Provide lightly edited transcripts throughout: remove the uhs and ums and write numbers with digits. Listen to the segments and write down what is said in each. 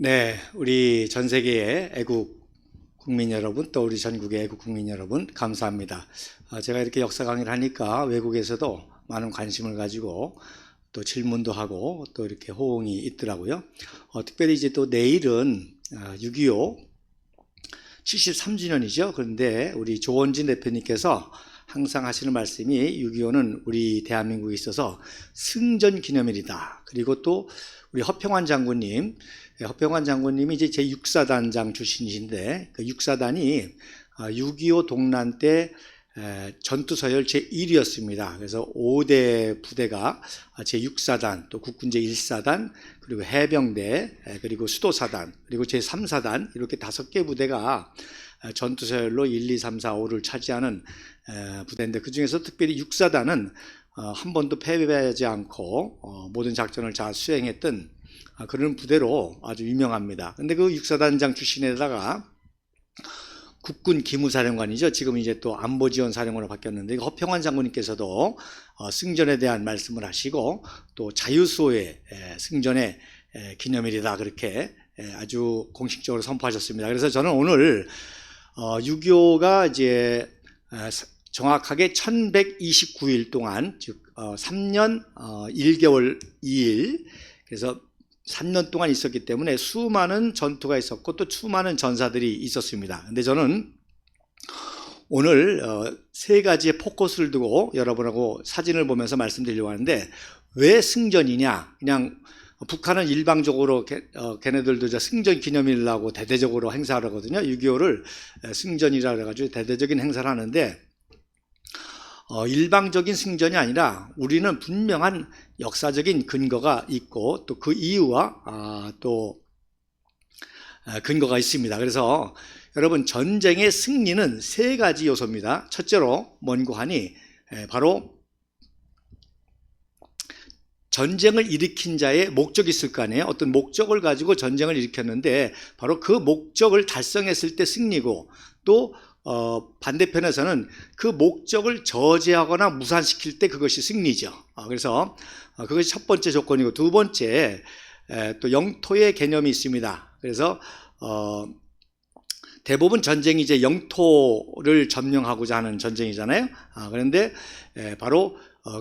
네, 우리 전 세계의 애국 국민 여러분, 또 우리 전국의 애국 국민 여러분, 감사합니다. 제가 이렇게 역사 강의를 하니까 외국에서도 많은 관심을 가지고 또 질문도 하고 또 이렇게 호응이 있더라고요. 특별히 이제 또 내일은 6.25 73주년이죠. 그런데 우리 조원진 대표님께서 항상 하시는 말씀이 6.25는 우리 대한민국에 있어서 승전 기념일이다. 그리고 또 우리 허평환 장군님이 이제 제6사단장 출신이신데 그 6사단이 6.25 동란 때 전투 서열 제1위였습니다. 그래서 5대 부대가 제6사단, 또 국군 제1사단, 그리고 해병대, 그리고 수도사단, 그리고 제3사단 이렇게 5개 부대가 전투 서열로 1, 2, 3, 4, 5를 차지하는 부대인데 그 중에서 특별히 6사단은 한 번도 패배하지 않고 모든 작전을 잘 수행했던 그런 부대로 아주 유명합니다. 근데 그 6사단장 출신에다가 국군 기무사령관이죠. 지금 이제 또 안보지원사령관으로 바뀌었는데 허평환 장군님께서도 승전에 대한 말씀을 하시고 또 자유수호의 승전의 기념일이다 그렇게 아주 공식적으로 선포하셨습니다. 그래서 저는 오늘 6.25가 이제 정확하게 1129일 동안 즉 3년 1개월 2일 그래서 3년 동안 있었기 때문에 수많은 전투가 있었고 또 수많은 전사들이 있었습니다. 근데 저는 오늘 세 가지의 포커스를 두고 여러분하고 사진을 보면서 말씀드리려고 하는데 왜 승전이냐? 그냥 북한은 일방적으로 걔네들도 승전 기념일이라고 대대적으로 행사를 하거든요. 6.25를 승전이라 그래가지고 대대적인 행사를 하는데 일방적인 승전이 아니라 우리는 분명한 역사적인 근거가 있고 또 그 이유와 또 근거가 있습니다. 그래서 여러분 전쟁의 승리는 세 가지 요소입니다. 첫째로 뭔고 하니 바로 전쟁을 일으킨 자의 목적이 있을 거 아니에요. 어떤 목적을 가지고 전쟁을 일으켰는데 바로 그 목적을 달성했을 때 승리고 또 반대편에서는 그 목적을 저지하거나 무산시킬 때 그것이 승리죠. 그래서 그것이 첫 번째 조건이고 두 번째 또 영토의 개념이 있습니다. 그래서 대부분 전쟁이 이제 영토를 점령하고자 하는 전쟁이잖아요. 그런데 바로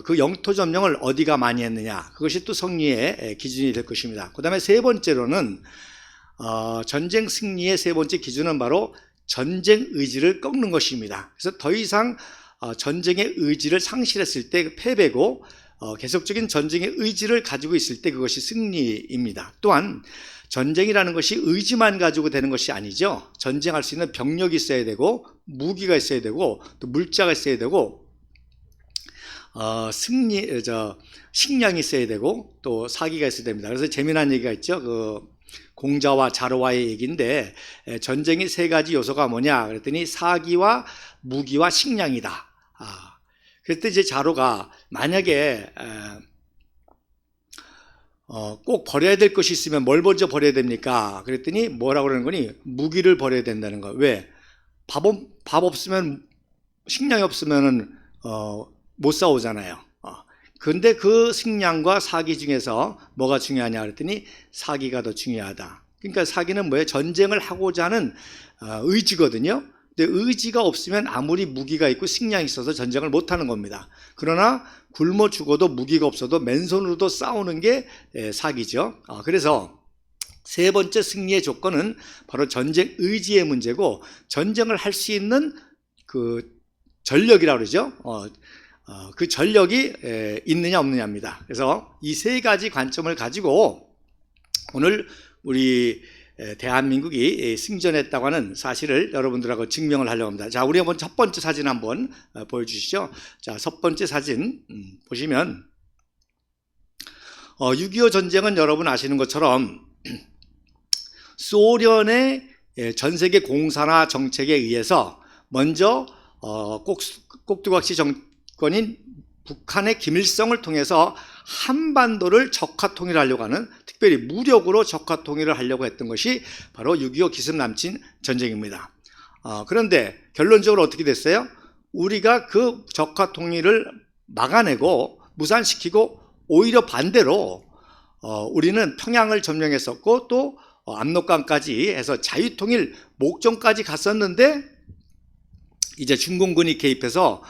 그 영토 점령을 어디가 많이 했느냐 그것이 또 승리의 기준이 될 것입니다. 그 다음에 세 번째로는 전쟁 승리의 세 번째 기준은 바로 전쟁 의지를 꺾는 것입니다. 그래서 더 이상 전쟁의 의지를 상실했을 때 패배고 계속적인 전쟁의 의지를 가지고 있을 때 그것이 승리입니다. 또한 전쟁이라는 것이 의지만 가지고 되는 것이 아니죠. 전쟁할 수 있는 병력이 있어야 되고 무기가 있어야 되고 또 물자가 있어야 되고 식량이 있어야 되고 또 사기가 있어야 됩니다. 그래서 재미난 얘기가 있죠. 그 공자와 자로와의 얘기인데 전쟁의 세 가지 요소가 뭐냐 그랬더니 사기와 무기와 식량이다. 그때 이제 자로가 만약에 꼭 버려야 될 것이 있으면 뭘 먼저 버려야 됩니까? 그랬더니 뭐라고 그러는 거니? 무기를 버려야 된다는 거. 왜? 밥 없으면 식량이 없으면은 못 싸우잖아요. 근데 그 식량과 사기 중에서 뭐가 중요하냐 그랬더니 사기가 더 중요하다. 그러니까 사기는 뭐예요? 전쟁을 하고자 하는 의지거든요. 근데 의지가 없으면 아무리 무기가 있고 식량이 있어서 전쟁을 못 하는 겁니다. 그러나 굶어 죽어도 무기가 없어도 맨손으로도 싸우는 게 사기죠. 그래서 세 번째 승리의 조건은 바로 전쟁 의지의 문제고 전쟁을 할 수 있는 그 전력이라고 그러죠. 그 전력이 있느냐 없느냐입니다. 그래서 이 세 가지 관점을 가지고 오늘 우리 대한민국이 승전했다고 하는 사실을 여러분들하고 증명을 하려고 합니다. 자, 우리 한번 첫 번째 사진 한번 보여주시죠. 자, 첫 번째 사진 보시면 6.25 전쟁은 여러분 아시는 것처럼 소련의 전세계 공산화 정책에 의해서 먼저 꼭두각시 정권인 북한의 김일성을 통해서 한반도를 적화 통일하려고 하는 특별히 무력으로 적화 통일을 하려고 했던 것이 바로 6.25 기습 남침 전쟁입니다. 그런데 결론적으로 어떻게 됐어요? 우리가 그 적화 통일을 막아내고 무산시키고 오히려 반대로 우리는 평양을 점령했었고 또 압록강까지 해서 자유통일 목전까지 갔었는데 이제 중공군이 개입해서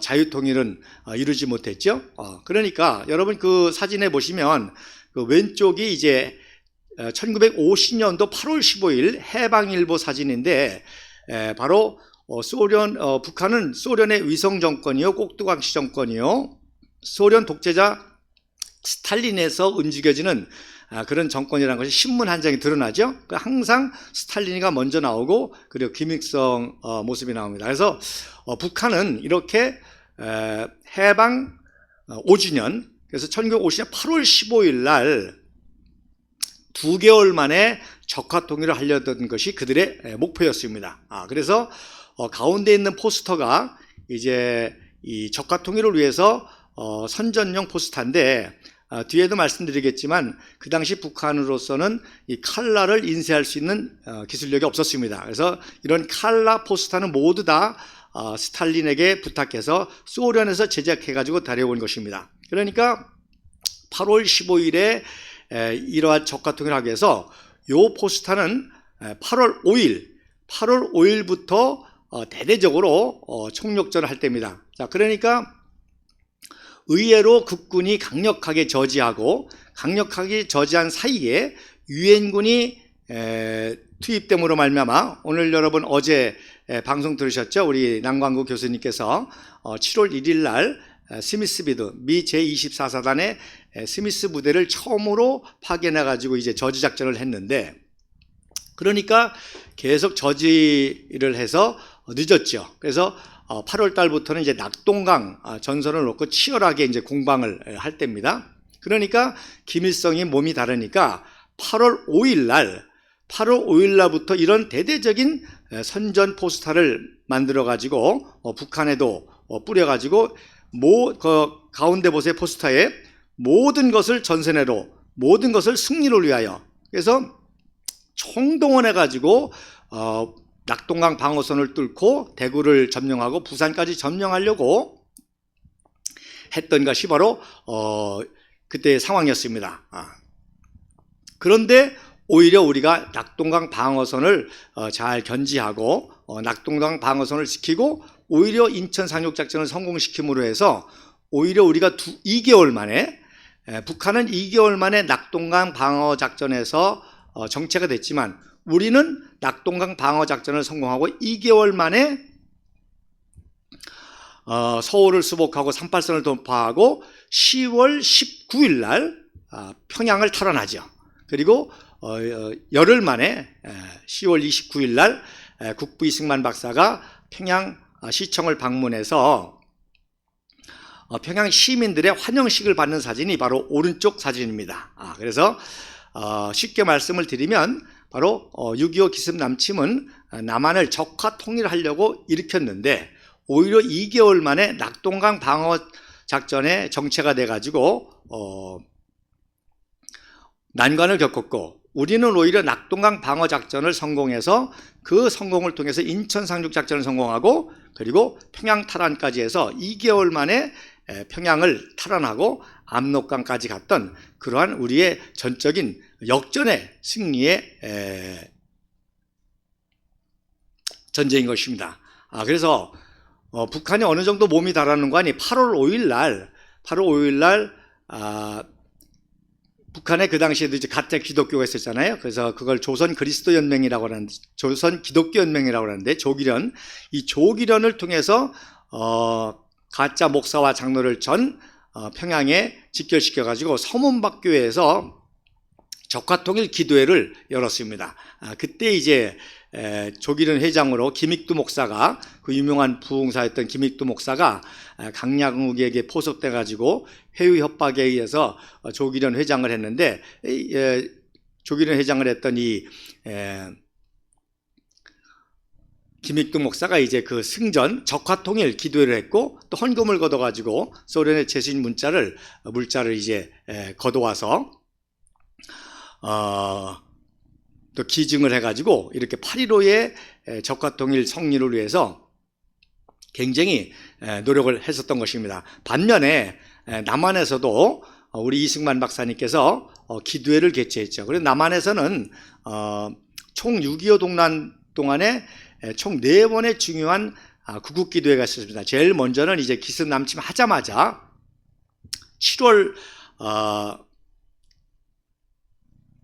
자유통일은 이루지 못했죠. 그러니까 여러분 그 사진에 보시면 그 왼쪽이 이제 1950년도 8월 15일 해방일보 사진인데 바로 북한은 소련의 위성 정권이요, 꼭두각시 정권이요, 소련 독재자 스탈린에서 움직여지는 그런 정권이라는 것이 신문 한 장에 드러나죠. 항상 스탈린이가 먼저 나오고 그리고 김일성 모습이 나옵니다. 그래서 북한은 이렇게 해방 5주년, 그래서 1950년 8월 15일 날 2개월 만에 적화 통일을 하려던 것이 그들의 목표였습니다. 그래서 가운데 있는 포스터가 이제 이 적화 통일을 위해서 선전용 포스터인데 뒤에도 말씀드리겠지만 그 당시 북한으로서는 이 칼라를 인쇄할 수 있는 기술력이 없었습니다. 그래서 이런 칼라 포스터는 모두 다 스탈린에게 부탁해서 소련에서 제작해가지고 달려온 것입니다. 그러니까 8월 15일에 이러한 적화 통일을 하기 위해서 이 포스터는 8월 5일부터 대대적으로 총력전을 할 때입니다. 자, 그러니까 의외로 국군이 강력하게 저지하고 강력하게 저지한 사이에 유엔군이 투입됨으로 말미암아 오늘 여러분 어제 방송 들으셨죠? 우리 남광구 교수님께서 7월 1일 날 스미스비드 미 제24사단의 스미스 부대를 처음으로 파견해 가지고 이제 저지 작전을 했는데, 그러니까 계속 저지를 해서 늦었죠. 그래서 8월 달부터는 이제 낙동강 전선을 놓고 치열하게 이제 공방을 할 때입니다. 그러니까 김일성이 몸이 다르니까 8월 5일 날부터 이런 대대적인 선전 포스터를 만들어 가지고 북한에도 뿌려 가지고 가운데 보세요. 포스터에 모든 것을 전선회로, 모든 것을 승리를 위하여. 그래서 총동원해 가지고 낙동강 방어선을 뚫고 대구를 점령하고 부산까지 점령하려고 했던 것이 바로 그때의 상황이었습니다. 그런데 오히려 우리가 낙동강 방어선을 잘 견지하고 낙동강 방어선을 지키고 오히려 인천 상륙작전을 성공시킴으로 해서 오히려 우리가 2개월 만에 북한은 2개월 만에 낙동강 방어작전에서 정체가 됐지만 우리는 낙동강 방어작전을 성공하고 2개월 만에 서울을 수복하고 38선을 돌파하고 10월 19일 날 평양을 탈환하죠. 그리고 열흘 만에 10월 29일 날 국부 이승만 박사가 평양 시청을 방문해서 평양 시민들의 환영식을 받는 사진이 바로 오른쪽 사진입니다. 그래서 쉽게 말씀을 드리면 바로 6.25 기습 남침은 남한을 적화 통일하려고 일으켰는데 오히려 2개월 만에 낙동강 방어 작전에 정체가 돼가지고 난관을 겪었고, 우리는 오히려 낙동강 방어 작전을 성공해서 그 성공을 통해서 인천 상륙 작전을 성공하고 그리고 평양 탈환까지 해서 2개월 만에 평양을 탈환하고 압록강까지 갔던 그러한 우리의 전적인 역전의 승리의 전쟁인 것입니다. 그래서 북한이 어느 정도 몸이 달하는 거 아니 8월 5일 날 북한에 그 당시에도 이제 가짜 기독교가 있었잖아요. 그래서 그걸 조선 그리스도 연맹이라고 하는데, 조선 기독교 연맹이라고 하는데 조기련, 이 조기련을 통해서 가짜 목사와 장로를 평양에 직결시켜 가지고 서문박교회에서 적화통일 기도회를 열었습니다. 그때 이제 조기련 회장으로 김익두 목사가, 그 유명한 부흥사였던 김익두 목사가 강양욱에게 포섭돼 가지고 회유 협박에 의해서 조기련 회장을 했는데, 조기련 회장을 했던 이 김익두 목사가 이제 그 승전 적화통일 기도회를 했고 또 헌금을 걷어 가지고 소련의 최신 물자를 이제 걷어와서 또 기증을 해가지고 이렇게 8.15의 적화통일 성리를 위해서 굉장히 노력을 했었던 것입니다. 반면에 남한에서도 우리 이승만 박사님께서 기도회를 개최했죠. 그래서 남한에서는 총 6.25 동란 동안에 총 4번의 중요한 구국 기도회가 있었습니다. 제일 먼저는 이제 기습 남침하자마자 7월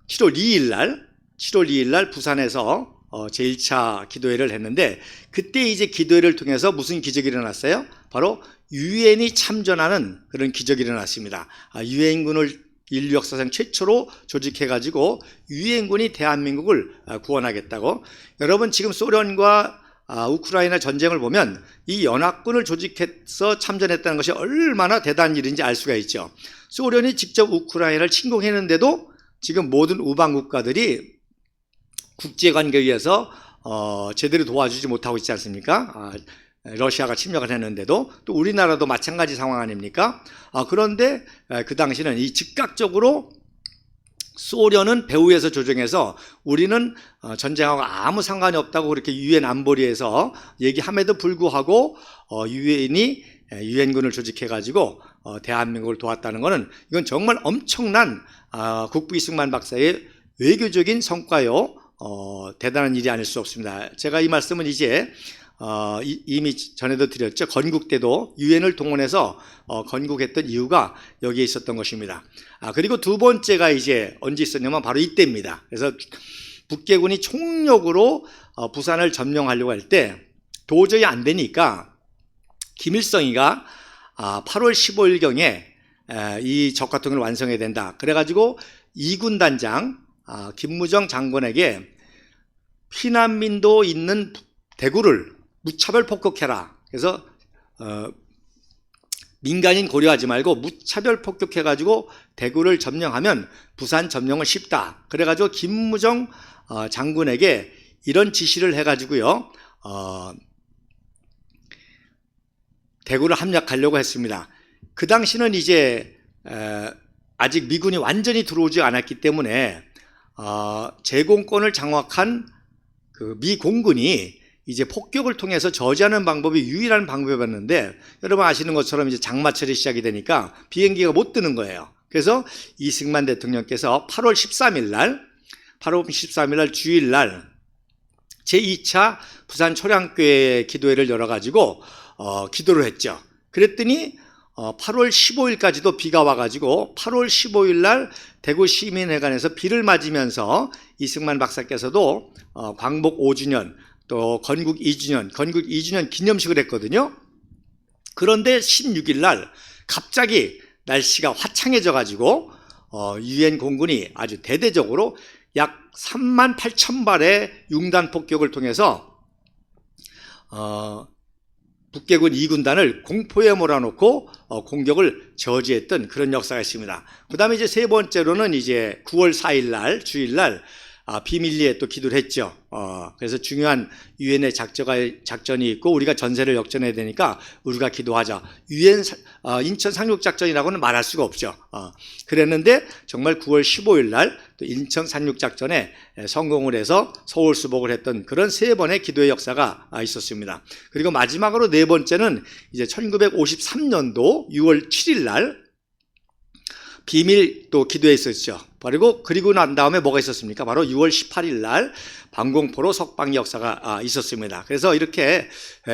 2일 날 부산에서 제1차 기도회를 했는데, 그때 이제 기도회를 통해서 무슨 기적이 일어났어요? 바로 유엔이 참전하는 그런 기적이 일어났습니다. 유엔군을 인류 역사상 최초로 조직해가지고 유엔군이 대한민국을 구원하겠다고. 여러분, 지금 소련과 우크라이나 전쟁을 보면 이 연합군을 조직해서 참전했다는 것이 얼마나 대단한 일인지 알 수가 있죠. 소련이 직접 우크라이나를 침공했는데도 지금 모든 우방 국가들이 국제관계에 의해서 제대로 도와주지 못하고 있지 않습니까? 러시아가 침략을 했는데도, 또 우리나라도 마찬가지 상황 아닙니까? 그런데 그 당시는 이 즉각적으로 소련은 배후에서 조정해서 우리는 전쟁하고 아무 상관이 없다고 그렇게 유엔 안보리에서 얘기함에도 불구하고 유엔이 유엔군을 조직해가지고 대한민국을 도왔다는 것은, 이건 정말 엄청난 국부 이승만 박사의 외교적인 성과요. 대단한 일이 아닐 수 없습니다. 제가 이 말씀은 이제 이미 전에도 드렸죠. 건국 때도 유엔을 동원해서 건국했던 이유가 여기에 있었던 것입니다. 그리고 두 번째가 이제 언제 있었냐면 바로 이때입니다. 그래서 북계군이 총력으로 부산을 점령하려고 할 때 도저히 안 되니까 김일성이가 8월 15일경에 이 적화통일을 완성해야 된다. 그래가지고 이군 단장 김무정 장군에게 피난민도 있는 대구를 무차별 폭격해라. 그래서 민간인 고려하지 말고 무차별 폭격해가지고 대구를 점령하면 부산 점령은 쉽다. 그래가지고 김무정 장군에게 이런 지시를 해가지고요, 대구를 함락하려고 했습니다. 그 당시는 이제 아직 미군이 완전히 들어오지 않았기 때문에 제공권을 장악한 그 미 공군이 이제 폭격을 통해서 저지하는 방법이 유일한 방법이었는데, 여러분 아시는 것처럼 이제 장마철이 시작이 되니까 비행기가 못 뜨는 거예요. 그래서 이승만 대통령께서 8월 13일 날 주일날 제2차 부산 초량교회 기도회를 열어가지고 기도를 했죠. 그랬더니 8월 15일까지도 비가 와가지고 8월 15일 날 대구 시민회관에서 비를 맞으면서 이승만 박사께서도 광복 5주년 또 건국 2주년 기념식을 했거든요. 그런데 16일 날 갑자기 날씨가 화창해져 가지고 유엔 공군이 아주 대대적으로 약 38,000발의 융단 폭격을 통해서 북계군 2군단을 공포에 몰아놓고 공격을 저지했던 그런 역사가 있습니다. 그 다음에 이제 세 번째로는 이제 9월 4일 날 주일날 비밀리에 또 기도를 했죠. 그래서 중요한 유엔의 작전이 있고 우리가 전세를 역전해야 되니까 우리가 기도하자. 유엔 인천 상륙작전이라고는 말할 수가 없죠. 그랬는데 정말 9월 15일 날 또 인천 상륙작전에 성공을 해서 서울 수복을 했던 그런 세 번의 기도의 역사가 있었습니다. 그리고 마지막으로 네 번째는 이제 1953년도 6월 7일 날 비밀 또 기도에 있었죠. 그리고 난 다음에 뭐가 있었습니까? 바로 6월 18일 날 방공포로 석방 역사가 있었습니다. 그래서 이렇게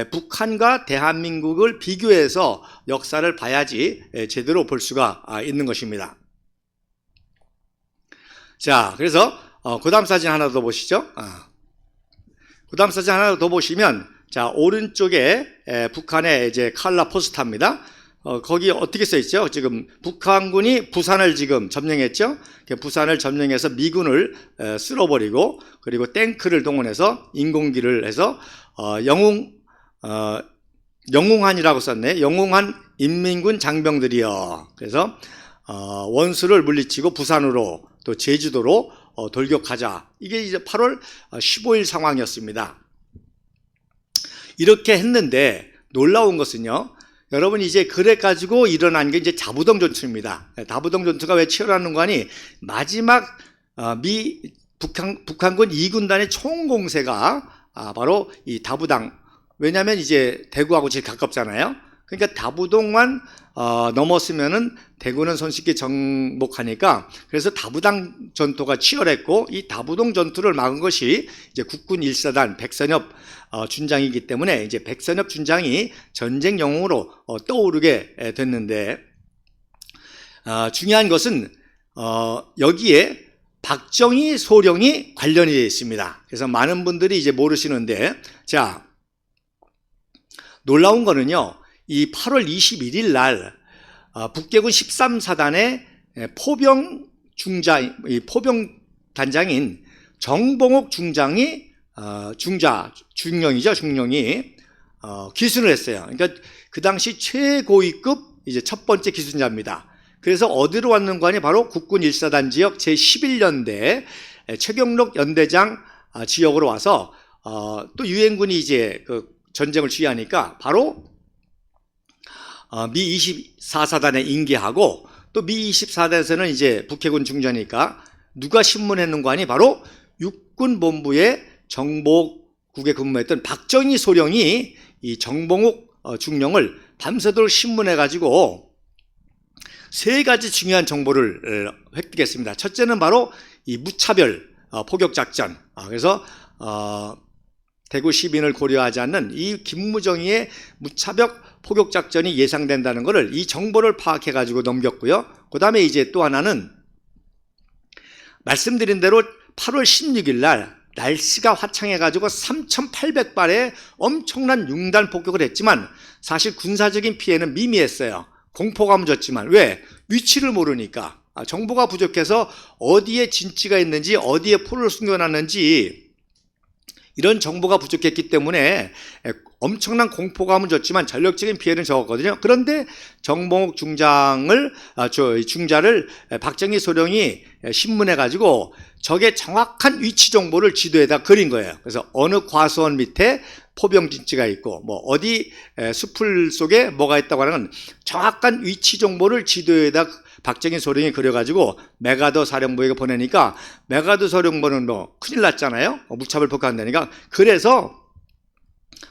북한과 대한민국을 비교해서 역사를 봐야지 제대로 볼 수가 있는 것입니다. 자, 그래서 그 다음 사진 하나 더 보시죠. 그 다음 사진 하나 더 보시면, 자, 오른쪽에 북한의 이제 칼라 포스터입니다. 거기 어떻게 써 있죠? 지금 북한군이 부산을 지금 점령했죠? 부산을 점령해서 미군을 쓸어버리고, 그리고 탱크를 동원해서 인공기를 해서 영웅한이라고 썼네. 영웅한 인민군 장병들이여. 그래서 원수를 물리치고 부산으로 또 제주도로 돌격하자. 이게 이제 8월 15일 상황이었습니다. 이렇게 했는데 놀라운 것은요, 여러분 이제 그래가지고 일어난 게 이제 다부동 전투입니다. 다부동 전투가 왜 치열한 거니? 마지막 북한군 2군단의 총공세가 바로 이 다부당. 왜냐하면 이제 대구하고 제일 가깝잖아요. 그러니까 다부동만 넘었으면은 대구는 손쉽게 정복하니까, 그래서 다부당 전투가 치열했고, 이 다부동 전투를 막은 것이 이제 국군 1사단 백선엽 준장이기 때문에 이제 백선엽 준장이 전쟁 영웅으로 떠오르게 됐는데, 중요한 것은 여기에 박정희 소령이 관련이 되어 있습니다. 그래서 많은 분들이 이제 모르시는데, 자, 놀라운 거는요, 이 8월 21일 날 북계군 13사단의 포병 단장인 정봉옥 중장이 중령이 기순을 했어요. 그러니까 그 당시 최고위급 이제 첫 번째 기순자입니다. 그래서 어디로 왔는가 하니 바로 국군 1사단 지역 제11연대 최경록 연대장 지역으로 와서 또 유엔군이 이제 그 전쟁을 주의하니까 바로 미 24사단에 인계하고, 또 미 24사단에서는 이제 북해군 중전이니까 누가 신문했는가 하니 바로 육군본부의 정보국에 근무했던 박정희 소령이 이 정봉욱 중령을 밤새도록 신문해가지고 세 가지 중요한 정보를 획득했습니다. 첫째는 바로 이 무차별 포격작전. 그래서 대구 시민을 고려하지 않는 이 김무정희의 무차별 포격작전이 예상된다는 것을, 이 정보를 파악해가지고 넘겼고요. 그 다음에 이제 또 하나는 말씀드린 대로 8월 16일 날 날씨가 화창해가지고 3,800발의 엄청난 융단 폭격을 했지만 사실 군사적인 피해는 미미했어요. 공포감은 줬지만, 왜? 위치를 모르니까. 정보가 부족해서 어디에 진지가 있는지, 어디에 포를 숨겨놨는지 이런 정보가 부족했기 때문에 엄청난 공포감은 줬지만 전력적인 피해는 적었거든요. 그런데 정봉욱 중자를 박정희 소령이 신문해가지고 적의 정확한 위치 정보를 지도에다 그린 거예요. 그래서 어느 과수원 밑에 포병 진지가 있고, 뭐 어디 숲을 속에 뭐가 있다고 하는 정확한 위치 정보를 지도에다 박정희 소령이 그려가지고 메가더 사령부에게 보내니까, 메가더 사령부는 뭐 큰일 났잖아요. 무차별 폭격한다니까. 그래서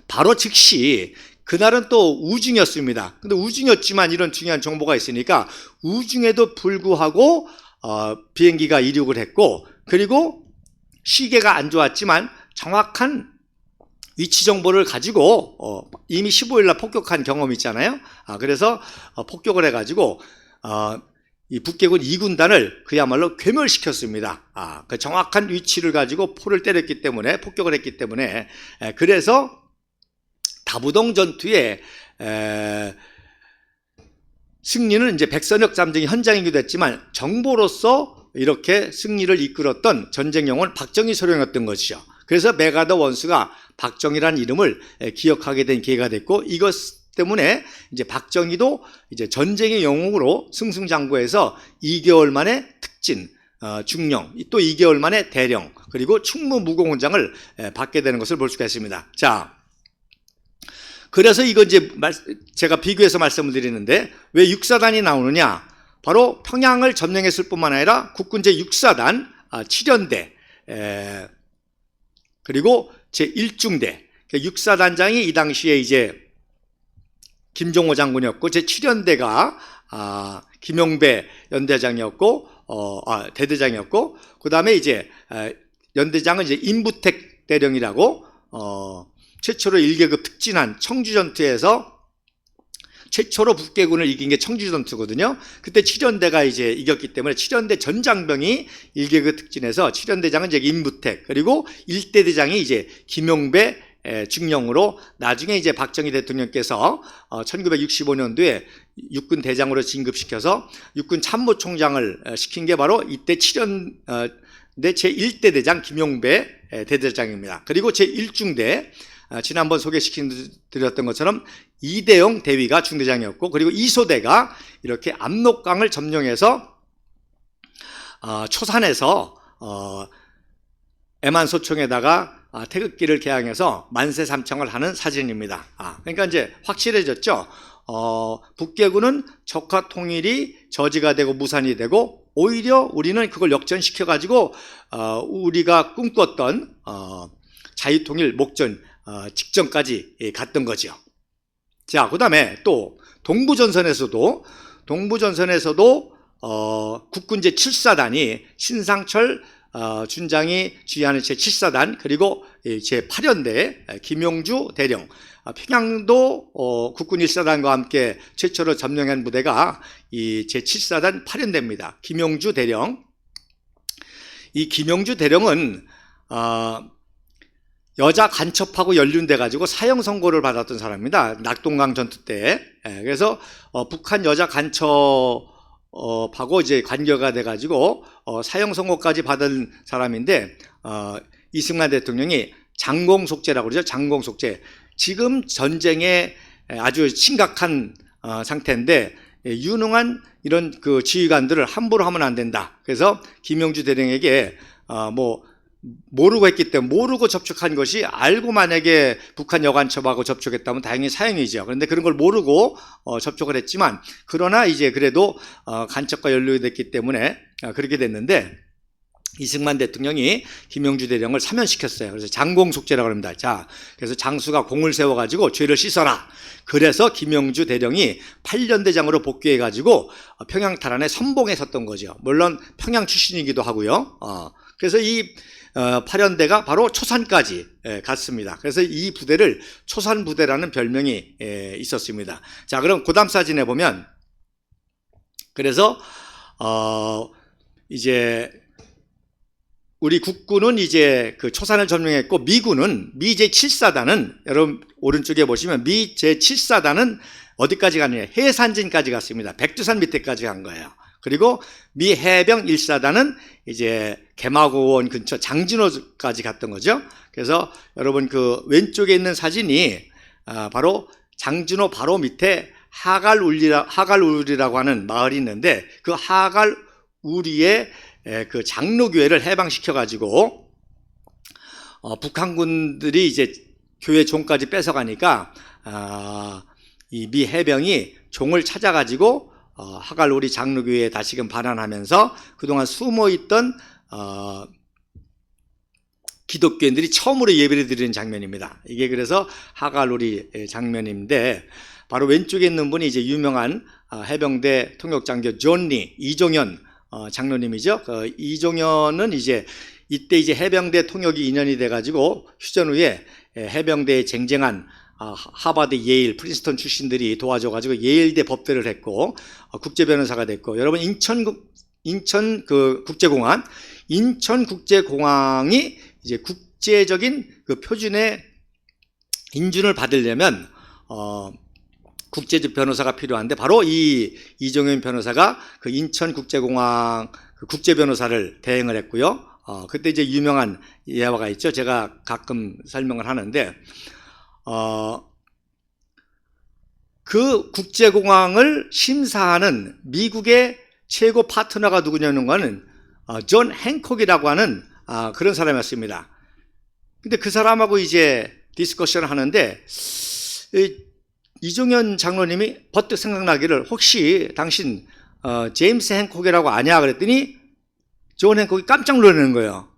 바로 즉시, 그날은 또 우중이었습니다. 근데 우중이었지만 이런 중요한 정보가 있으니까 우중에도 불구하고 비행기가 이륙을 했고, 그리고 시계가 안 좋았지만 정확한 위치 정보를 가지고 이미 15일 날 폭격한 경험이 있잖아요. 그래서 폭격을 해가지고 이 북계군 2군단을 그야말로 괴멸시켰습니다. 그 정확한 위치를 가지고 포를 때렸기 때문에, 폭격을 했기 때문에, 그래서 다부동 전투의 승리는 이제 백선엽 잠정이 현장이기도 했지만 정보로서 이렇게 승리를 이끌었던 전쟁 영웅은 박정희 소령이었던 것이죠. 그래서 메가더 원수가 박정희라는 이름을 기억하게 된 계기가 됐고, 이것 때문에 이제 박정희도 이제 전쟁의 영웅으로 승승장구해서 2개월 만에 특진, 중령, 또 2개월 만에 대령, 그리고 충무무공훈장을 받게 되는 것을 볼 수가 있습니다. 자, 그래서 이거 이제 제가 비교해서 말씀을 드리는데, 왜 6사단이 나오느냐? 바로 평양을 점령했을 뿐만 아니라 국군 제6사단 7연대, 그리고 제1중대, 6사단장이 이 당시에 이제 김종호 장군이었고, 제7연대가 김용배 연대장이었고, 대대장이었고, 그 다음에 이제 연대장은 이제 임부택 대령이라고 최초로 1계급 특진한 청주전투에서 최초로 북계군을 이긴 게 청주전투거든요. 그때 7연대가 이제 이겼기 때문에 7연대 전장병이 1계급 특진해서 7연대장은 이제 임부택, 그리고 1대대장이 이제 김용배 중령으로, 나중에 이제 박정희 대통령께서 1965년도에 육군 대장으로 진급시켜서 육군 참모총장을 시킨 게 바로 이때 7연대 제1대 대장 김용배 대대장입니다. 그리고 제1중대, 지난번 소개시켜드렸던 것처럼 이대영 대위가 중대장이었고, 그리고 이소대가 이렇게 압록강을 점령해서 초산에서 애만소총에다가 태극기를 개항해서 만세삼창을 하는 사진입니다. 그러니까 이제 확실해졌죠. 북계군은 적화 통일이 저지가 되고 무산이 되고, 오히려 우리는 그걸 역전시켜 가지고 우리가 꿈꿨던 자유통일 목전 직전까지 갔던 거죠. 자, 그다음에 또 동부전선에서도 국군 제7사단이 신상철 준장이 지휘하는 제7사단 그리고 제8연대 김용주 대령 평양도 국군 1사단과 함께 최초로 점령한 부대가 이 제7사단 8연대입니다. 김용주 대령. 이 김용주 대령은 여자 간첩하고 연루돼 가지고 사형 선고를 받았던 사람입니다. 낙동강 전투 때. 그래서 북한 여자 간첩하고 이제 관계가 돼 가지고 사형 선고까지 받은 사람인데 이승만 대통령이 장공속죄라고 그러죠. 장공속죄. 지금 전쟁에 아주 심각한 상태인데 유능한 이런 그 지휘관들을 함부로 하면 안 된다. 그래서 김용주 대령에게 모르고 했기 때문에 모르고 접촉한 것이 알고 만약에 북한 여간첩하고 접촉했다면 다행히 사형이죠. 그런데 그런 걸 모르고 접촉을 했지만 그러나 이제 그래도 간첩과 연루됐기 때문에 그렇게 됐는데 이승만 대통령이 김용주 대령을 사면시켰어요. 그래서 장공속죄라고 합니다. 자, 그래서 장수가 공을 세워가지고 죄를 씻어라. 그래서 김용주 대령이 8연대장으로 복귀해가지고 평양 탈환에 선봉에 섰던 거죠. 물론 평양 출신이기도 하고요. 그래서 이 8연대가 바로 초산까지 갔습니다. 그래서 이 부대를 초산부대라는 별명이 있었습니다. 자, 그럼 그 다음 사진에 보면 그래서 이제 우리 국군은 이제 그 초산을 점령했고 미군은 미 제7사단은 여러분 오른쪽에 보시면 미 제7사단은 어디까지 가느냐 해산진까지 갔습니다. 백두산 밑에까지 간 거예요. 그리고 미 해병 1사단은 이제 개마고원 근처 장진호까지 갔던 거죠. 그래서 여러분 그 왼쪽에 있는 사진이 바로 장진호 바로 밑에 하갈우리라고 하는 마을이 있는데 그 하갈우리의 그 장로교회를 해방시켜가지고 북한군들이 이제 교회 종까지 뺏어가니까 이 미 해병이 종을 찾아가지고 하갈우리 장로교회에 다시금 반환하면서 그동안 숨어있던 기독교인들이 처음으로 예배를 드리는 장면입니다. 이게 그래서 하갈우리 장면인데 바로 왼쪽에 있는 분이 이제 유명한 해병대 통역장교 존 리 이종현 장로님이죠. 이종현은 이제 이때 이제 해병대 통역이 인연이 돼가지고 휴전 후에 해병대에 쟁쟁한 하버드, 예일, 프린스턴 출신들이 도와줘가지고 예일대 법대를 했고 국제 변호사가 됐고 여러분 인천 그 국제공항 인천국제공항이 이제 국제적인 그 표준의 인준을 받으려면 국제적 변호사가 필요한데 바로 이 이종현 변호사가 그 인천국제공항 그 국제 변호사를 대행을 했고요. 그때 이제 유명한 예화가 있죠. 제가 가끔 설명을 하는데 그 국제공항을 심사하는 미국의 최고 파트너가 누구냐는 거는 존 행콕이라고 하는 그런 사람이었습니다. 근데 그 사람하고 이제 디스커션을 하는데 이종현 장로님이 버뜩 생각나기를 혹시 당신 제임스 행콕이라고 아냐 그랬더니 존 행콕이 깜짝 놀라는 거예요.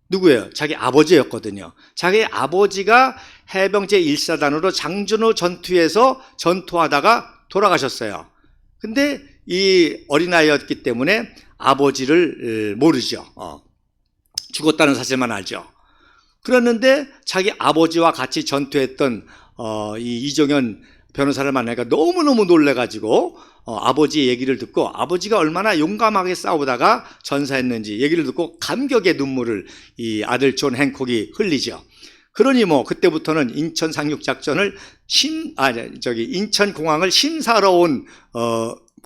누구예요? 자기 아버지였거든요. 자기 아버지가 해병제 1사단으로 장준호 전투에서 전투하다가 돌아가셨어요. 근데 이 어린아이였기 때문에 아버지를 모르죠. 죽었다는 사실만 알죠. 그랬는데 자기 아버지와 같이 전투했던 이 이종현 변호사를 만나니까 너무너무 놀래가지고 아버지의 얘기를 듣고 아버지가 얼마나 용감하게 싸우다가 전사했는지 얘기를 듣고 감격의 눈물을 이 아들 존 행콕이 흘리죠. 그러니 뭐 그때부터는 인천 상륙작전을 인천공항을 심사하러 온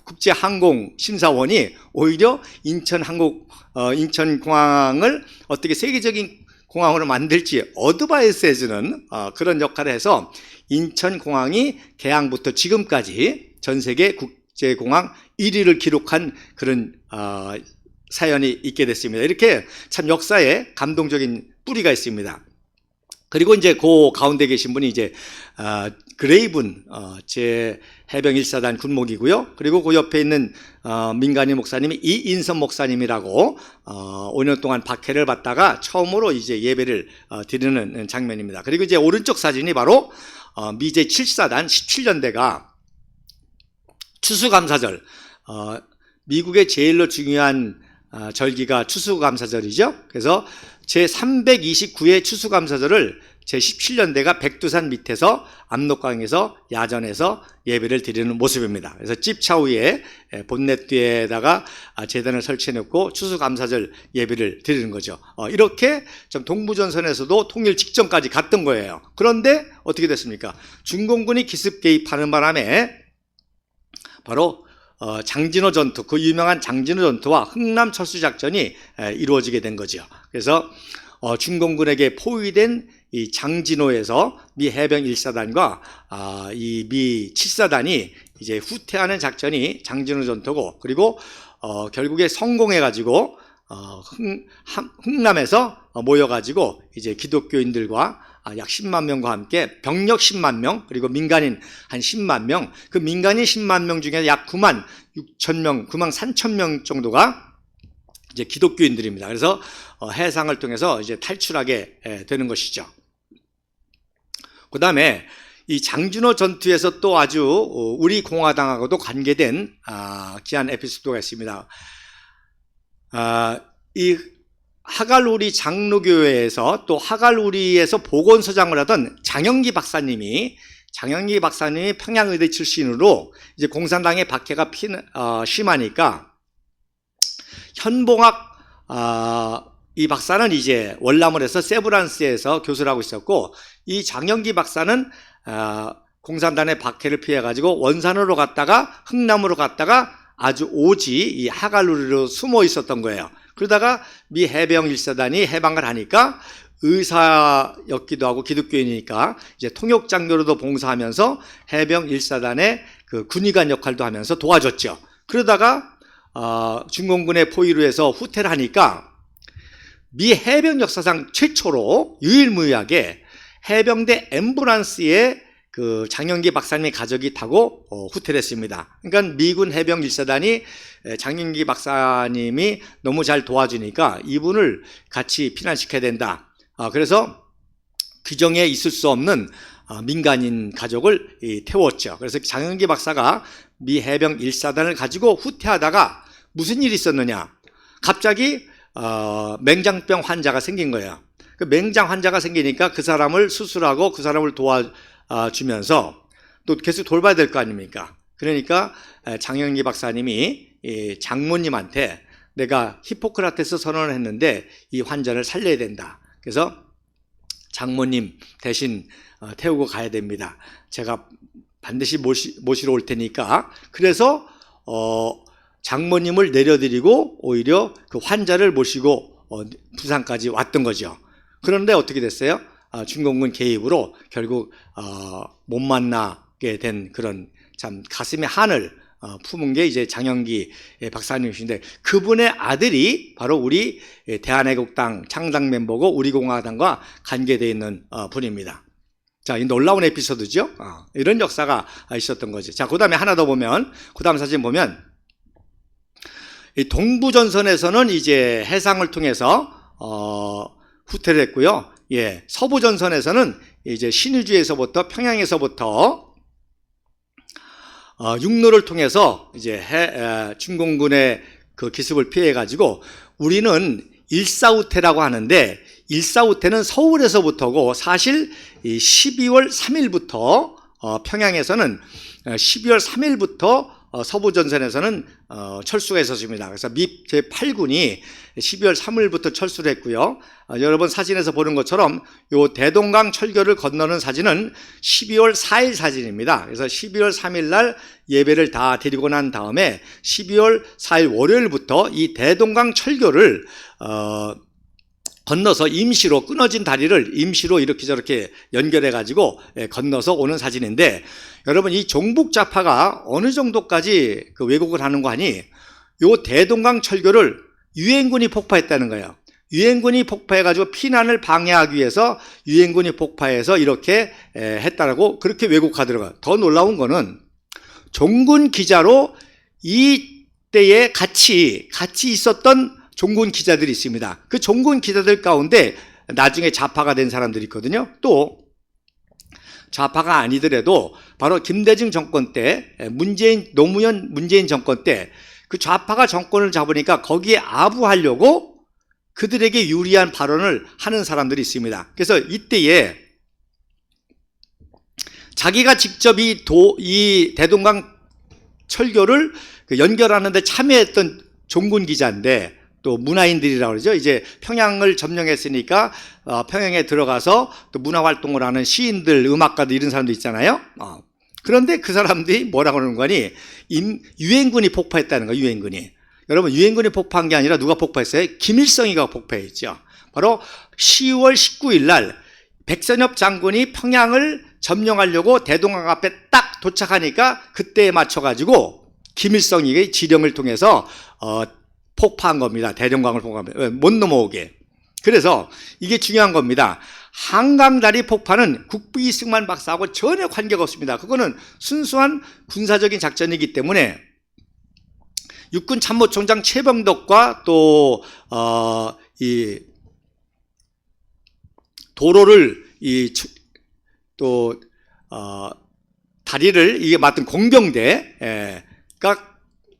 국제항공심사원이 오히려 인천공항을 어떻게 세계적인 공항으로 만들지 어드바이스 해주는 그런 역할을 해서 인천공항이 개항부터 지금까지 전 세계 국제공항 1위를 기록한 그런 사연이 있게 됐습니다. 이렇게 참 역사에 감동적인 뿌리가 있습니다. 그리고 이제 그 가운데 계신 분이 이제 그레이븐 제 해병 1사단 군목이고요. 그리고 그 옆에 있는 민간인 목사님이 이인선 목사님이라고 5년 동안 박해를 받다가 처음으로 이제 예배를 드리는 장면입니다. 그리고 이제 오른쪽 사진이 바로 미제 7사단 17년대가 추수감사절, 미국의 제일로 중요한 절기가 추수감사절이죠. 그래서 제329회 추수감사절을 제17년대가 백두산 밑에서 압록강에서 야전에서 예배를 드리는 모습입니다. 그래서 집차 위에 본넷 뒤에다가 제단을 설치해 놓고 추수감사절 예배를 드리는 거죠. 이렇게 좀 동부전선에서도 통일 직전까지 갔던 거예요. 그런데 어떻게 됐습니까? 중공군이 기습 개입하는 바람에 바로 장진호 전투, 그 유명한 장진호 전투와 흥남 철수 작전이 이루어지게 된 거죠. 그래서 중공군에게 포위된 이 장진호에서 미 해병 1사단과 이 미 7사단이 이제 후퇴하는 작전이 장진호 전투고, 그리고 결국에 성공해 가지고 흥남에서 모여 가지고 이제 기독교인들과 약 10만 명과 함께 병력 10만 명, 그리고 민간인 한 10만 명, 그 민간인 10만 명 중에 약 9만 6천 명, 9만 3천 명 정도가 이제 기독교인들입니다. 그래서 해상을 통해서 이제 탈출하게 되는 것이죠. 그 다음에 이 장진호 전투에서 또 아주 우리 공화당하고도 관계된 귀한 에피소드가 있습니다. 이 하갈우리 장로교회에서 또 하갈우리에서 보건소장을 하던 장영기 박사님이 평양의대 출신으로 이제 공산당의 박해가 심하니까 현봉학 이 박사는 이제 월남을 해서 세브란스에서 교수를 하고 있었고, 이 장영기 박사는 공산당의 박해를 피해 가지고 원산으로 갔다가 흥남으로 갔다가 아주 오지 이 하갈루리로 숨어 있었던 거예요. 그러다가 미 해병 1사단이 해방을 하니까 의사였기도 하고 기독교인이니까 이제 통역장교로도 봉사하면서 해병 1사단의 그 군의관 역할도 하면서 도와줬죠. 그러다가 중공군의 포위로 해서 후퇴를 하니까 미 해병 역사상 최초로 유일무이하게 해병대 앰뷸런스에 그 장영기 박사님의 가족이 타고 후퇴를 했습니다. 그러니까 미군 해병 1사단이 장영기 박사님이 너무 잘 도와주니까 이분을 같이 피난시켜야 된다. 그래서 규정에 있을 수 없는 민간인 가족을 태웠죠. 그래서 장영기 박사가 미 해병 1사단을 가지고 후퇴하다가 무슨 일이 있었느냐? 갑자기 맹장병 환자가 생긴 거예요. 그 맹장 환자가 생기니까 그 사람을 수술하고 그 사람을 도와주면서 또 계속 돌봐야 될 거 아닙니까? 그러니까 장영기 박사님이 장모님한테 내가 히포크라테스 선언을 했는데 이 환자를 살려야 된다. 그래서 장모님 대신 태우고 가야 됩니다. 제가 반드시 모시러 올 테니까. 그래서 장모님을 내려드리고 오히려 그 환자를 모시고 부산까지 왔던 거죠. 그런데 어떻게 됐어요? 중공군 개입으로 결국 못 만나게 된 그런 참 가슴에 한을 품은 게 이제 장영기 박사님이신데, 그분의 아들이 바로 우리 대한애국당 창당 멤버고 우리공화당과 관계되어 있는 분입니다. 자, 이 놀라운 에피소드죠. 이런 역사가 있었던 거죠. 자, 그 다음에 하나 더 보면, 그 다음 사진 보면, 이 동부전선에서는 이제 해상을 통해서 후퇴를 했고요. 예, 서부전선에서는 이제 신의주에서부터 평양에서부터 육로를 통해서 이제 중공군의 그 기습을 피해 가지고 우리는 일사후퇴라고 하는데, 일사후퇴는 서울에서부터고 사실 이 12월 3일부터 평양에서는 12월 3일부터 서부전선에서는 철수가 있었습니다. 그래서 미 제8군이 12월 3일부터 철수를 했고요. 여러분 사진에서 보는 것처럼 요 대동강 철교를 건너는 사진은 12월 4일 사진입니다. 그래서 12월 3일 날 예배를 다 드리고 난 다음에 12월 4일 월요일부터 이 대동강 철교를 건너서 임시로 끊어진 다리를 임시로 이렇게 저렇게 연결해 가지고 건너서 오는 사진인데, 여러분 이 종북좌파가 어느 정도까지 그 왜곡을 하는 거 아니? 요 대동강 철교를 유엔군이 폭파했다는 거예요. 유엔군이 폭파해 가지고 피난을 방해하기 위해서 유엔군이 폭파해서 이렇게 했다라고 그렇게 왜곡하더라고요. 더 놀라운 거는 종군 기자로 이때에 같이 있었던 종군 기자들이 있습니다. 그 종군 기자들 가운데 나중에 좌파가 된 사람들이 있거든요. 또 좌파가 아니더라도 바로 김대중 정권 때 노무현 문재인 정권 때 그 좌파가 정권을 잡으니까 거기에 아부하려고 그들에게 유리한 발언을 하는 사람들이 있습니다. 그래서 이때에 자기가 직접 이 대동강 철교를 연결하는 데 참여했던 종군 기자인데 또 문화인들이라고 그러죠. 이제 평양을 점령했으니까 평양에 들어가서 또 문화활동을 하는 시인들, 음악가들 이런 사람도 있잖아요. 그런데 그 사람들이 뭐라고 그러는 거니? 유엔군이 폭파했다는 거예요. 유엔군이. 여러분, 유엔군이 폭파한 게 아니라 누가 폭파했어요? 김일성이가 폭파했죠. 바로 10월 19일 날 백선엽 장군이 평양을 점령하려고 대동강 앞에 딱 도착하니까 그때에 맞춰가지고 김일성이 지령을 통해서 폭파한 겁니다. 대동강을 폭파합니다. 못 넘어오게. 그래서 이게 중요한 겁니다. 한강다리 폭파는 국부 이승만 박사하고 전혀 관계가 없습니다. 그거는 순수한 군사적인 작전이기 때문에 육군 참모총장 최병덕과 또 이 도로를 다리를 이게 맡은 공병대가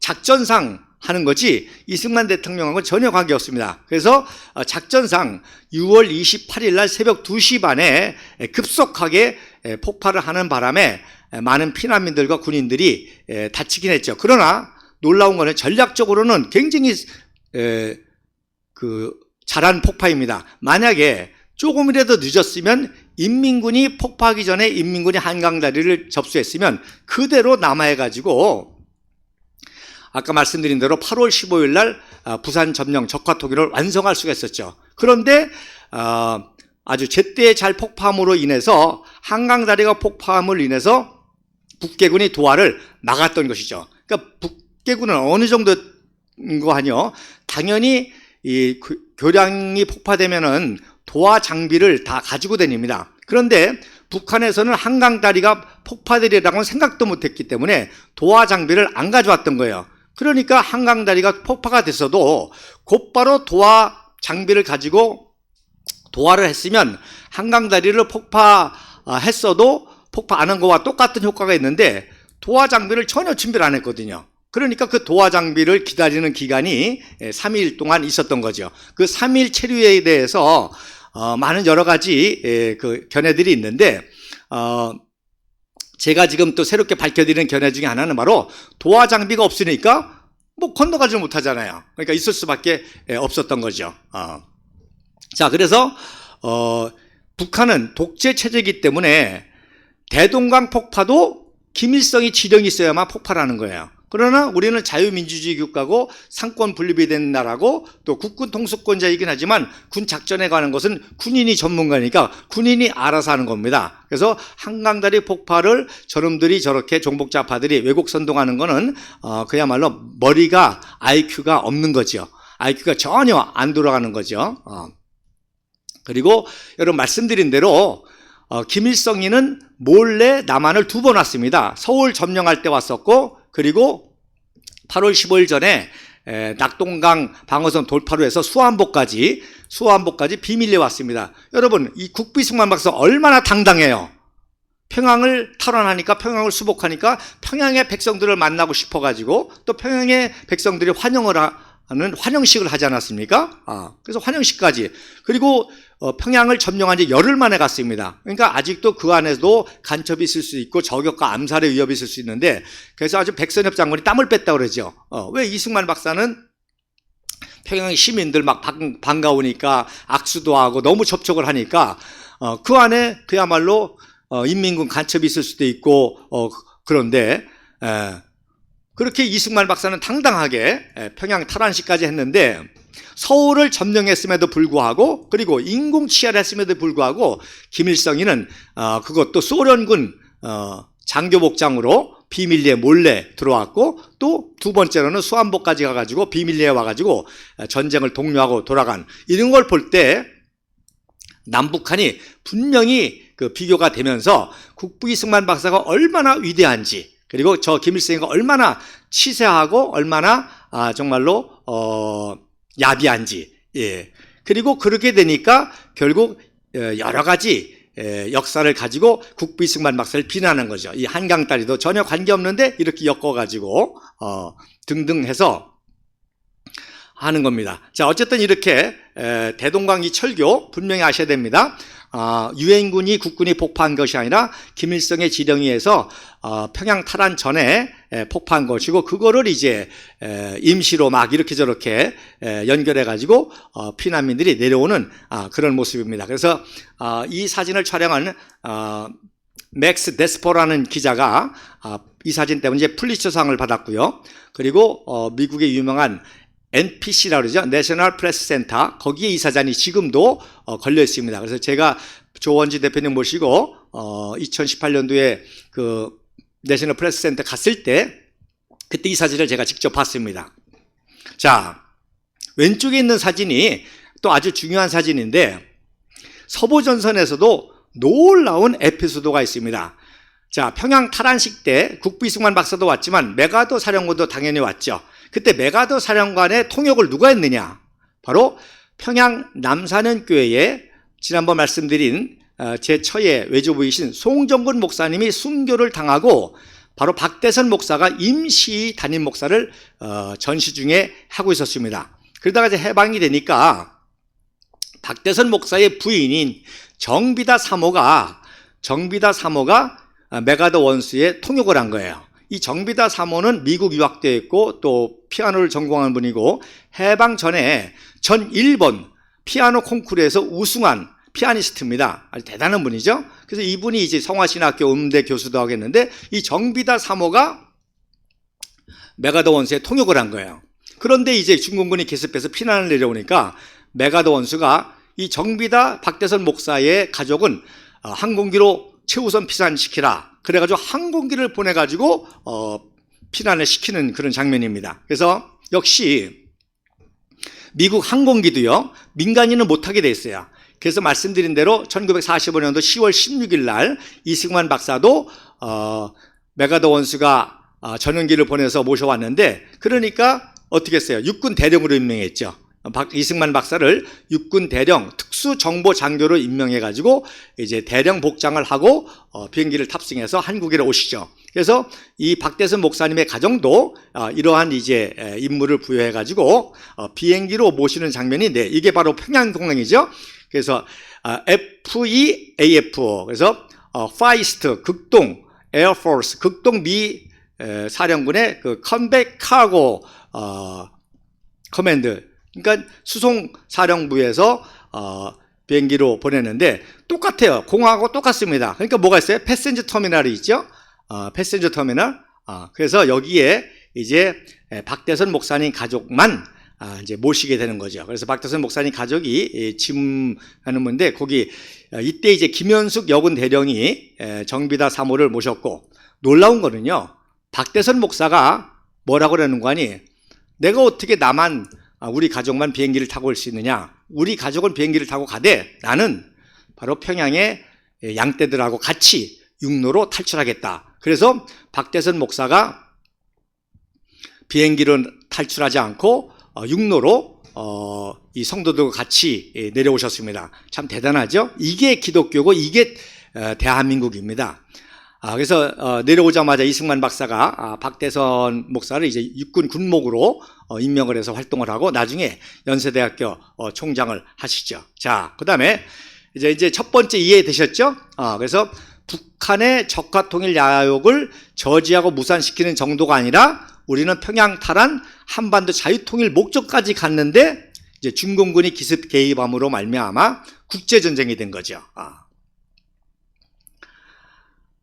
작전상 하는 거지 이승만 대통령하고는 전혀 관계없습니다. 그래서 작전상 6월 28일 날 새벽 2시 반에 급속하게 폭발을 하는 바람에 많은 피난민들과 군인들이 다치긴 했죠. 그러나 놀라운 거는 전략적으로는 굉장히 잘한 폭파입니다. 만약에 조금이라도 늦었으면 인민군이 폭파하기 전에 인민군이 한강다리를 접수했으면 그대로 남하해가지고 아까 말씀드린 대로 8월 15일 날 부산 점령 적화토기를 완성할 수가 있었죠. 그런데 아주 제때 잘 폭파함으로 인해서 한강다리가 폭파함으로 인해서 북계군이 도하를 막았던 것이죠. 그러니까 북계군은 어느 정도인 거 아니요? 당연히 이 교량이 폭파되면은 도하 장비를 다 가지고 다닙니다. 그런데 북한에서는 한강다리가 폭파되리라고는 생각도 못했기 때문에 도하 장비를 안 가져왔던 거예요. 그러니까 한강다리가 폭파가 됐어도 곧바로 도하 장비를 가지고 도하를 했으면 한강다리를 폭파했어도 폭파 안 한 거와 똑같은 효과가 있는데 도하 장비를 전혀 준비를 안 했거든요. 그러니까 그 도하 장비를 기다리는 기간이 3일 동안 있었던 거죠. 그 3일 체류에 대해서 많은 여러 가지 그 견해들이 있는데 제가 지금 또 새롭게 밝혀드리는 견해 중에 하나는 바로 도하 장비가 없으니까 뭐 건너가지 못하잖아요. 그러니까 있을 수밖에 없었던 거죠. 자, 그래서 북한은 독재 체제이기 때문에 대동강 폭파도 김일성이 지령이 있어야만 폭발하는 거예요. 그러나 우리는 자유민주주의 국가고 상권 분립이 된 나라고 또 국군 통수권자이긴 하지만 군 작전에 관한 것은 군인이 전문가니까 군인이 알아서 하는 겁니다. 그래서 한강다리 폭파를 저놈들이 저렇게 종북좌파들이 왜곡 선동하는 거는 그야말로 머리가 IQ가 없는 거죠. IQ가 전혀 안 돌아가는 거죠. 그리고 여러분 말씀드린 대로 김일성이는 몰래 남한을 2번 왔습니다. 서울 점령할 때 왔었고 그리고 8월 15일 전에 낙동강 방어선 돌파로 해서 수안보까지 비밀리에 왔습니다. 여러분 이 국부 이승만 박사 얼마나 당당해요. 평양을 탈환하니까 평양을 수복하니까 평양의 백성들을 만나고 싶어가지고 또 평양의 백성들이 환영을 하는 환영식을 하지 않았습니까? 그래서 환영식까지 그리고 평양을 점령한 지 열흘 만에 갔습니다. 그러니까 아직도 그 안에도 간첩이 있을 수 있고 저격과 암살의 위협이 있을 수 있는데 그래서 아주 백선엽 장군이 땀을 뺐다고 그러죠. 왜 이승만 박사는 평양 시민들 막 반가우니까 악수도 하고 너무 접촉을 하니까 그 안에 그야말로 인민군 간첩이 있을 수도 있고 그런데 그렇게 이승만 박사는 당당하게 평양 탈환식까지 했는데 서울을 점령했음에도 불구하고 그리고 인공치하를 했음에도 불구하고 김일성이는 그것도 소련군 장교복장으로 비밀리에 몰래 들어왔고 또 두 번째로는 수안보까지 가가지고 비밀리에 와가지고 전쟁을 독려하고 돌아간 이런 걸 볼 때 남북한이 분명히 그 비교가 되면서 국부 이승만 박사가 얼마나 위대한지 그리고 저 김일성이가 얼마나 치세하고 얼마나 정말로 야비한지 그리고 그렇게 되니까 결국 여러 가지 역사를 가지고 국부 이승만 박사를 비난한 거죠. 이 한강다리도 전혀 관계없는데 이렇게 엮어가지고 등등 해서 하는 겁니다. 자, 어쨌든 이렇게 대동강이 철교 분명히 아셔야 됩니다. 유엔군이 국군이 폭파한 것이 아니라 김일성의 지령에 의해서 평양 탈환 전에 폭파한 것이고, 그거를 이제 임시로 막 이렇게 저렇게 연결해 가지고 피난민들이 내려오는 그런 모습입니다. 그래서 이 사진을 촬영한 맥스 데스포라는 기자가 이 사진 때문에 이제 풀리처상을 받았고요. 그리고 미국의 유명한 NPC라고 그러죠. 내셔널 프레스 센터. 거기에 이 사진이 지금도 걸려 있습니다. 그래서 제가 조원지 대표님 모시고 2018년도에 그 내셔널 프레스 센터 갔을 때 그때 이 사진을 제가 직접 봤습니다. 자, 왼쪽에 있는 사진이 또 아주 중요한 사진인데, 서부전선에서도 놀라운 에피소드가 있습니다. 자, 평양 탈환식 때 국부 이승만 박사도 왔지만 메가더 사령관도 당연히 왔죠. 그때 메가더 사령관의 통역을 누가 했느냐? 바로 평양 남산은교회에 지난번 말씀드린 제 처의 외조부이신 송정근 목사님이 순교를 당하고 바로 박대선 목사가 임시 담임 목사를 전시 중에 하고 있었습니다. 그러다가 이제 해방이 되니까 박대선 목사의 부인인 정비다 사모가 메가더 원수의 통역을 한 거예요. 이 정비다 사모는 미국 유학되어 있고 또 피아노를 전공한 분이고 해방 전에 전 일본 피아노 콩쿠르에서 우승한 피아니스트입니다. 아주 대단한 분이죠. 그래서 이분이 이제 성화신학교 음대 교수도 하겠는데, 이 정비다 사모가 메가더 원수의 통역을 한 거예요. 그런데 이제 중공군이 기습해서 피난을 내려오니까 메가더 원수가 이 정비다 박대선 목사의 가족은 항공기로 최우선 피난시키라. 그래가지고 항공기를 보내가지고 피난을 시키는 그런 장면입니다. 그래서 역시 미국 항공기도요, 민간인은 못하게 돼 있어요. 그래서 말씀드린 대로 1945년도 10월 16일 날 이승만 박사도 메가더 원수가 전용기를 보내서 모셔왔는데, 그러니까 어떻게 했어요? 육군 대령으로 임명했죠. 이승만 박사를 육군 대령 특수정보 장교로 임명해가지고 이제 대령 복장을 하고 비행기를 탑승해서 한국에 오시죠. 그래서 이 박대선 목사님의 가정도 이러한 이제 임무를 부여해가지고 비행기로 모시는 장면이, 이게 바로 평양공항이죠. 그래서 FEAF, 그래서 파이스트 극동 에어포스 극동 미 사령군의 그 컴백 카고 커맨드, 그러니까 수송 사령부에서 비행기로 보냈는데 똑같아요. 공항하고 똑같습니다. 그러니까 뭐가 있어요? 패센저 터미널이 있죠. 패센저 터미널. 그래서 여기에 이제 박대선 목사님 가족만 이제 모시게 되는 거죠. 그래서 박대선 목사님 가족이 짐하는 건데, 거기 이때 이제 김현숙 여군 대령이 정비다 사모를 모셨고, 놀라운 거는요, 박대선 목사가 뭐라고 그러는 거 아니? 내가 어떻게 나만 우리 가족만 비행기를 타고 올 수 있느냐? 우리 가족은 비행기를 타고 가되 나는 바로 평양의 양떼들하고 같이 육로로 탈출하겠다. 그래서 박대선 목사가 비행기를 탈출하지 않고 육로로 이 성도들과 같이 내려오셨습니다. 참 대단하죠? 이게 기독교고 이게 대한민국입니다. 그래서 내려오자마자 이승만 박사가 박대선 목사를 이제 육군 군목으로 임명을 해서 활동을 하고 나중에 연세대학교 총장을 하시죠. 자, 그 다음에 이제 첫 번째 이해되셨죠? 그래서 북한의 적화통일 야욕을 저지하고 무산시키는 정도가 아니라 우리는 평양 탈환, 한반도 자유통일 목적까지 갔는데 이제 중공군이 기습 개입함으로 말미암아 국제전쟁이 된 거죠.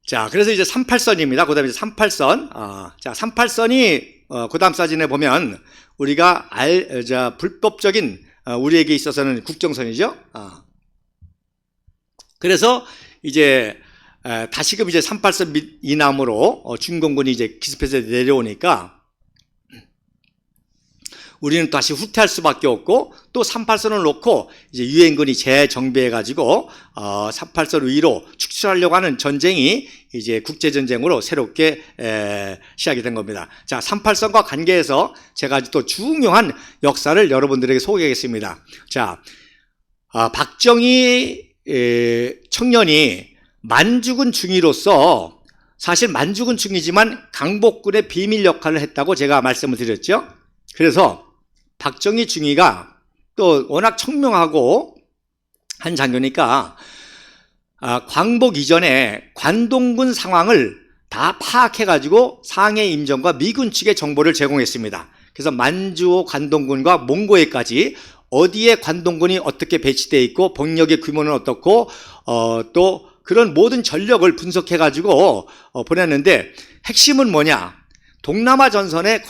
자, 그래서 이제 38선입니다. 그 다음에 이제 38선. 자, 38선이, 그 다음 사진에 보면, 우리가 불법적인, 우리에게 있어서는 국정선이죠. 그래서 이제, 다시금 이제 38선 이남으로 중공군이 이제 기습해서 내려오니까, 우리는 다시 후퇴할 수밖에 없고, 또 38선을 놓고 이제 유엔군이 재정비해가지고 38선 위로 축출하려고 하는 전쟁이 이제 국제전쟁으로 새롭게 시작이 된 겁니다. 자, 38선과 관계해서 제가 아주 또 중요한 역사를 여러분들에게 소개하겠습니다. 자, 박정희 청년이 만주군 중위로서 사실 만주군 중위지만 강복군의 비밀 역할을 했다고 제가 말씀을 드렸죠. 그래서 박정희 중위가 또 워낙 청명하고 한 장교니까 광복 이전에 관동군 상황을 다 파악해가지고 상해 임정과 미군 측에 정보를 제공했습니다. 그래서 만주호 관동군과 몽고에까지 어디에 관동군이 어떻게 배치되어 있고 병력의 규모는 어떻고 또 그런 모든 전력을 분석해가지고 보냈는데 핵심은 뭐냐? 동남아 전선에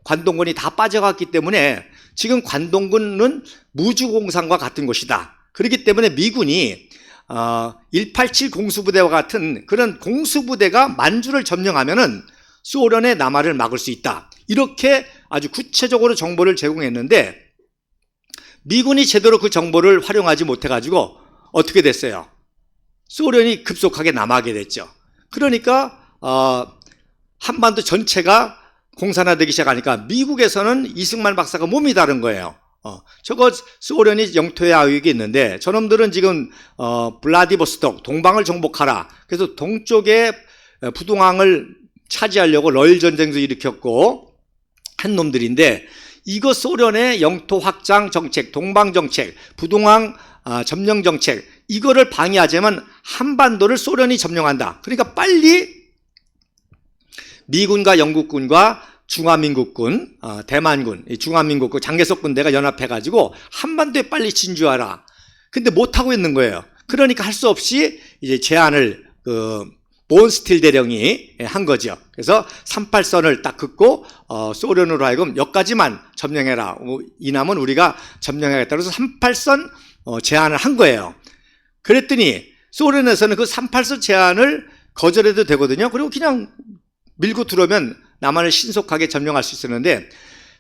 관동군이 다 빠져갔기 때문에 지금 관동군은 무주공산과 같은 곳이다. 그렇기 때문에 미군이 187 공수부대와 같은 그런 공수부대가 만주를 점령하면은 소련의 남하를 막을 수 있다. 이렇게 아주 구체적으로 정보를 제공했는데 미군이 제대로 그 정보를 활용하지 못해가지고 어떻게 됐어요? 소련이 급속하게 남하하게 됐죠. 그러니까 한반도 전체가 공산화되기 시작하니까 미국에서는 이승만 박사가 몸이 다른 거예요. 저거 소련이 영토의 아유익이 있는데 저놈들은 지금 블라디보스톡 동방을 정복하라. 그래서 동쪽에 부동항을 차지하려고 러일 전쟁도 일으켰고 한 놈들인데 이거 소련의 영토 확장 정책, 동방 정책, 부동항 점령 정책 이거를 방해하자면 한반도를 소련이 점령한다. 그러니까 빨리 미군과 영국군과 중화민국군, 대만군, 중화민국군, 장개석 군대가 연합해가지고 한반도에 빨리 진주하라. 근데 못하고 있는 거예요. 그러니까 할 수 없이 이제 제안을 몬스틸 대령이 한 거죠. 그래서 38선을 딱 긋고 소련으로 하여금 여기까지만 점령해라. 이 남은 우리가 점령하겠다. 그래서 38선 제안을 한 거예요. 그랬더니 소련에서는 그 38선 제안을 거절해도 되거든요. 그리고 그냥 밀고 들어오면 남한을 신속하게 점령할 수 있었는데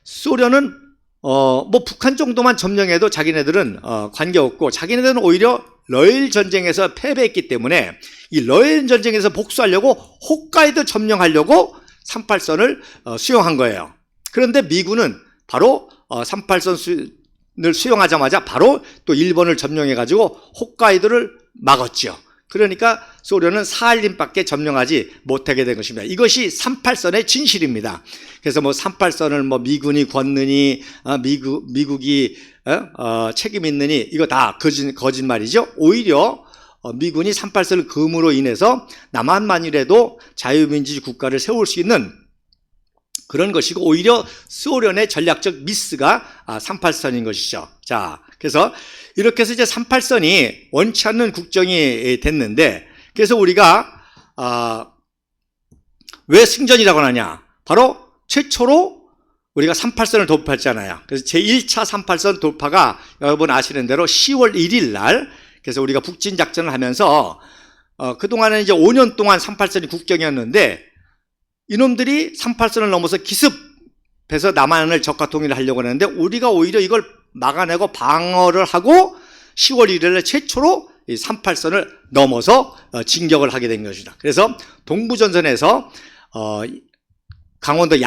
소련은 뭐 북한 정도만 점령해도 자기네들은 관계없고 자기네들은 오히려 러일 전쟁에서 패배했기 때문에 이 러일 전쟁에서 복수하려고 홋카이도 점령하려고 38선을 수용한 거예요. 그런데 미군은 바로 38선을 수용하자마자 바로 또 일본을 점령해가지고 홋카이도를 막았죠. 그러니까 소련은 사할린밖에 점령하지 못하게 된 것입니다. 이것이 38선의 진실입니다. 그래서 뭐 38선을 뭐 미군이 걷느니 미국이 책임 있느니 이거 다 거짓말이죠. 오히려 미군이 38선을 금으로 인해서 남한만이라도 자유민주주의 국가를 세울 수 있는 그런 것이고 오히려 소련의 전략적 미스가 38선인 것이죠. 자, 그래서 이렇게 해서 이제 38선이 원치 않는 국정이 됐는데 그래서 우리가 왜 승전이라고 하냐? 바로 최초로 우리가 38선을 돌파했잖아요. 그래서 제1차 38선 돌파가 여러분 아시는 대로 10월 1일 날 그래서 우리가 북진 작전을 하면서 그동안은 이제 5년 동안 38선이 국경이었는데 이놈들이 38선을 넘어서 기습해서 남한을 적과 통일을 하려고 하는데 우리가 오히려 이걸 막아내고 방어를 하고 10월 1일에 최초로 이 38선을 넘어서 진격을 하게 된 것이다. 그래서 동부전선에서 강원도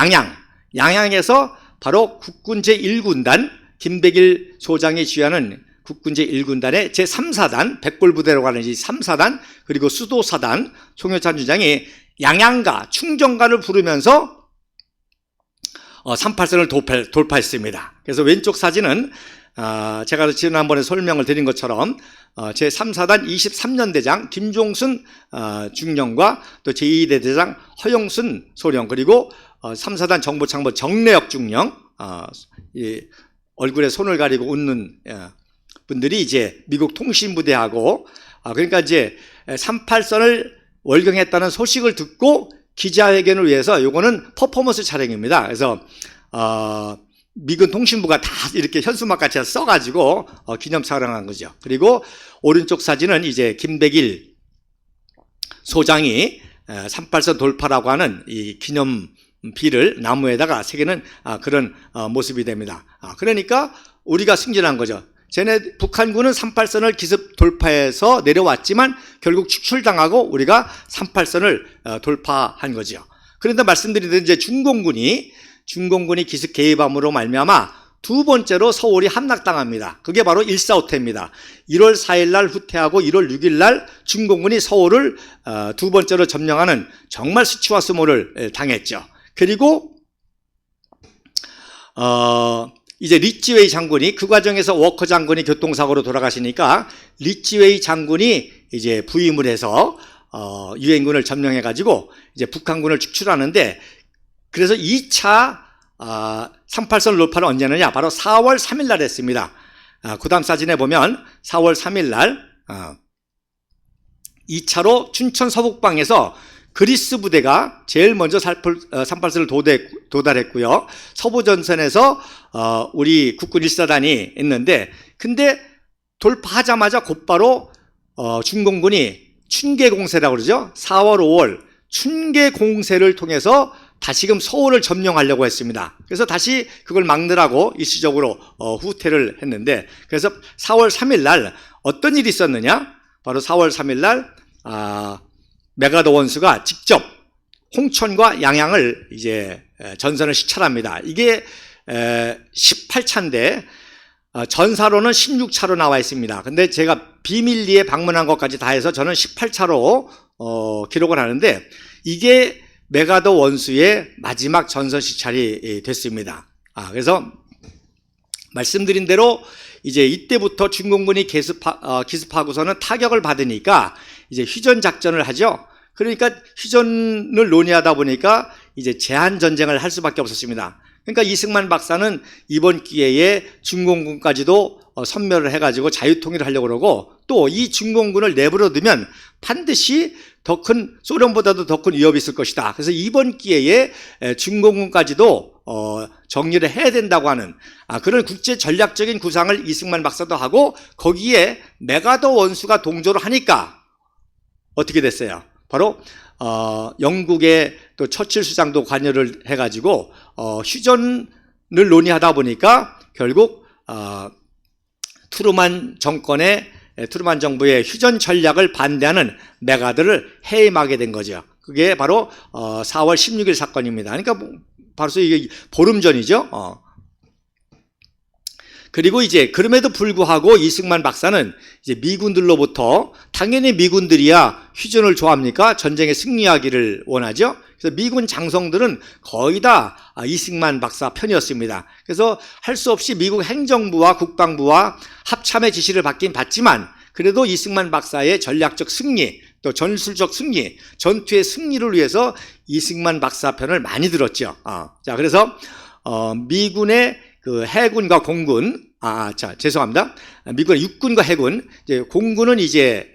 양양에서 바로 국군 제1군단 김백일 소장이 지휘하는 국군 제1군단의 제3사단 백골부대라고 하는 이 3사단 그리고 수도사단 송효찬 주장이 양양가 충정가를 부르면서 38선을 돌파했습니다. 그래서 왼쪽 사진은 제가 지난번에 설명을 드린 것처럼 제3사단 23년대장 김종순 중령과 또 제2대 대장 허영순 소령 그리고 3사단 정보참모 정래혁 중령 얼굴에 손을 가리고 웃는 분들이 이제 미국 통신부대하고 그러니까 이제 38선을 월경했다는 소식을 듣고 기자회견을 위해서 요거는 퍼포먼스 촬영입니다. 그래서 미군 통신부가 다 이렇게 현수막 같이 써가지고 기념 촬영한 거죠. 그리고 오른쪽 사진은 이제 김백일 소장이 38선 돌파라고 하는 이 기념비를 나무에다가 새기는 그런 모습이 됩니다. 그러니까 우리가 승진한 거죠. 쟤네 북한군은 38선을 기습 돌파해서 내려왔지만 결국 축출당하고 우리가 38선을 돌파한 거죠. 그런데 말씀드린 대로 이제 중공군이 기습 개입함으로 말미암아 두 번째로 서울이 함락당합니다. 그게 바로 일사후퇴입니다. 1월 4일 날 후퇴하고 1월 6일 날 중공군이 서울을 두 번째로 점령하는 정말 수치와 수모를 당했죠. 그리고 이제 리치웨이 장군이 그 과정에서 워커 장군이 교통사고로 돌아가시니까 리치웨이 장군이 이제 부임을 해서 유엔군을 점령해 가지고 이제 북한군을 축출하는데, 그래서 2차 38선 돌파를 언제 하느냐, 바로 4월 3일 날 했습니다. 그 다음 사진에 보면 4월 3일 날 2차로 춘천 서북방에서 그리스 부대가 제일 먼저 38선을 도달했고요. 서부전선에서 우리 국군 1사단이 있는데, 근데 돌파하자마자 곧바로 중공군이 춘계공세라고 그러죠. 4월 5월 춘계공세를 통해서 다시금 서울을 점령하려고 했습니다. 그래서 다시 그걸 막느라고 일시적으로 후퇴를 했는데, 그래서 4월 3일 날 어떤 일이 있었느냐, 바로 4월 3일 날 메가더 원수가 직접 홍천과 양양을 이제 전선을 시찰합니다. 이게 18차인데 전사로는 16차로 나와 있습니다. 근데 제가 비밀리에 방문한 것까지 다 해서 저는 18차로 기록을 하는데, 이게 메가더 원수의 마지막 전선 시찰이 됐습니다. 그래서 말씀드린 대로 이제 이때부터 중공군이 기습하고서는 타격을 받으니까 이제 휴전 작전을 하죠. 그러니까 휴전을 논의하다 보니까 이제 제한 전쟁을 할 수밖에 없었습니다. 그러니까 이승만 박사는 이번 기회에 중공군까지도 섬멸을 해가지고 자유통일을 하려고 그러고, 또 이 중공군을 내버려두면 반드시 더 큰, 소련보다도 더 큰 위협이 있을 것이다. 그래서 이번 기회에 중공군까지도 정리를 해야 된다고 하는 그런 국제 전략적인 구상을 이승만 박사도 하고, 거기에 메가더 원수가 동조를 하니까 어떻게 됐어요? 바로 영국의 또 처칠 수장도 관여를 해가지고 휴전을 논의하다 보니까 결국 트루만 정부의 휴전 전략을 반대하는 메가더를 해임하게 된 거죠. 그게 바로 4월 16일 사건입니다. 그러니까 벌써 이게 보름 전이죠. 그리고 이제 그럼에도 불구하고 이승만 박사는 이제 미군들로부터, 당연히 미군들이야 휴전을 좋아합니까? 전쟁에 승리하기를 원하죠. 그래서 미군 장성들은 거의 다 이승만 박사 편이었습니다. 그래서 할 수 없이 미국 행정부와 국방부와 합참의 지시를 받긴 받지만, 그래도 이승만 박사의 전략적 승리, 또 전술적 승리, 전투의 승리를 위해서 이승만 박사 편을 많이 들었죠. 자, 그래서 미군의 그 해군과 공군, 죄송합니다. 미군의 육군과 해군, 이제 공군은 이제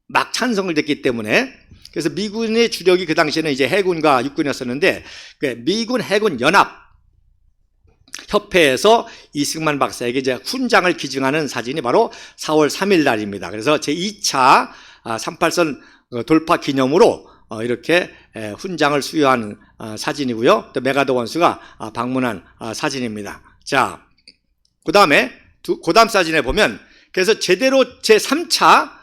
막 찬성을 됐기 때문에, 그래서 미군의 주력이 그 당시에는 이제 해군과 육군이었었는데, 미군 해군 연합 협회에서 이승만 박사에게 이제 훈장을 기증하는 사진이 바로 4월 3일 날입니다. 그래서 제2차 38선 돌파 기념으로 이렇게 훈장을 수여한 사진이고요. 또 메가더 원수가 방문한 사진입니다. 자, 그 다음에 그 다음 사진에 보면, 그래서 제대로 제3차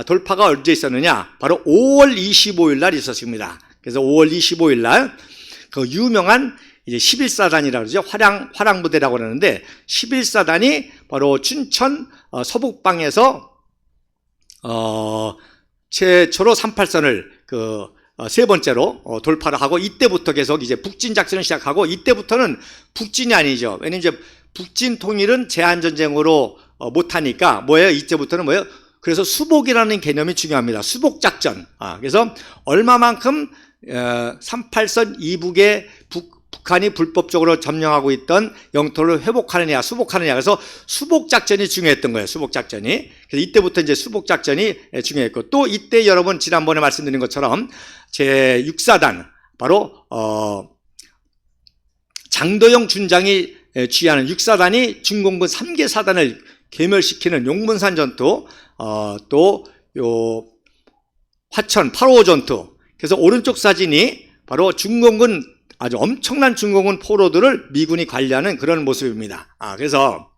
돌파가 언제 있었느냐, 바로 5월 25일 날 있었습니다. 그래서 5월 25일 날 그 유명한 이제 11사단이라고 그러죠. 화랑부대라고 그러는데, 11사단이 바로 춘천 서북방에서 최초로 38선을 세 번째로 돌파를 하고, 이때부터 계속 이제 북진 작전을 시작하고, 이때부터는 북진이 아니죠. 왜냐면 이제 북진 통일은 제한 전쟁으로 못하니까 뭐예요? 이때부터는 뭐예요? 그래서 수복이라는 개념이 중요합니다. 수복 작전. 그래서 얼마만큼 38선 이북에 북한이 불법적으로 점령하고 있던 영토를 회복하느냐, 수복하느냐. 그래서 수복 작전이 중요했던 거예요. 수복 작전이. 그래서 이때부터 이제 수복 작전이 중요했고, 또 이때 여러분 지난번에 말씀드린 것처럼 제6사단, 바로 장도영 준장이 취하는 6사단이 중공군 3개 사단을 괴멸시키는 용문산 전투, 또 요 화천 8.5 전투. 그래서 오른쪽 사진이 바로 중공군, 아주 엄청난 중공군 포로들을 미군이 관리하는 그런 모습입니다. 그래서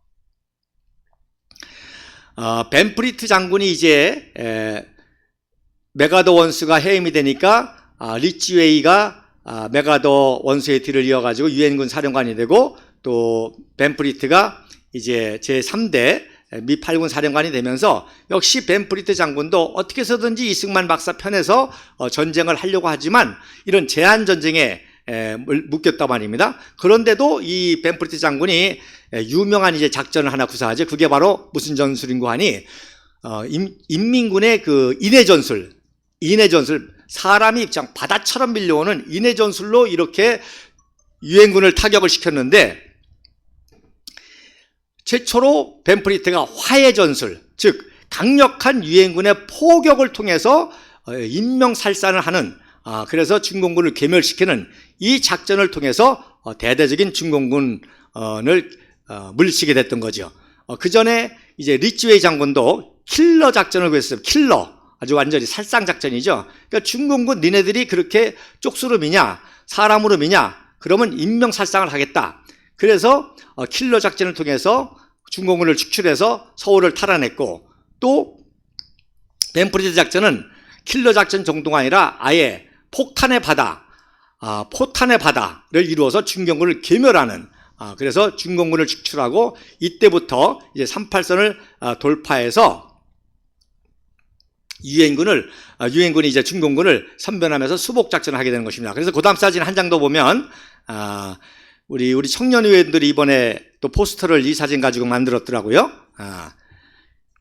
벤프리트 장군이 이제 메가더 원수가 해임이 되니까 리치웨이가 메가더 원수의 뒤를 이어가지고 유엔군 사령관이 되고, 또 벤프리트가 이제 제3대 미 8군 사령관이 되면서 역시 벤프리트 장군도 어떻게 해서든지 이승만 박사 편에서 전쟁을 하려고 하지만 이런 제한 전쟁에 묶였단 말입니다. 그런데도 이 벤프리트 장군이 유명한 이제 작전을 하나 구사하죠. 그게 바로 무슨 전술인고 하니 인민군의 그 인해 전술, 사람이 입장 바다처럼 밀려오는 인해 전술로 이렇게 유엔군을 타격을 시켰는데, 최초로 벤프리트가 화해 전술, 즉 강력한 유엔군의 포격을 통해서 인명살산을 하는, 그래서 중공군을 괴멸시키는 이 작전을 통해서 대대적인 중공군을 물리치게 됐던 거죠. 그 전에 이제 리츠웨이 장군도 킬러 작전을 구했어요. 킬러, 아주 완전히 살상 작전이죠. 그러니까 중공군 니네들이 그렇게 쪽수로 미냐, 사람으로 미냐, 그러면 인명살상을 하겠다. 그래서 킬러 작전을 통해서 중공군을 축출해서 서울을 탈환했고, 또 벤프리트 작전은 킬러 작전 정도가 아니라 아예 포탄의 바다를 이루어서 중공군을 괴멸하는, 그래서 중공군을 축출하고 이때부터 이제 38선을 돌파해서 유엔군이 이제 중공군을 선변하면서 수복 작전을 하게 되는 것입니다. 그래서 그 다음 사진 한 장 더 보면, 우리 청년 의원들이 이번에 또 포스터를 이 사진 가지고 만들었더라고요.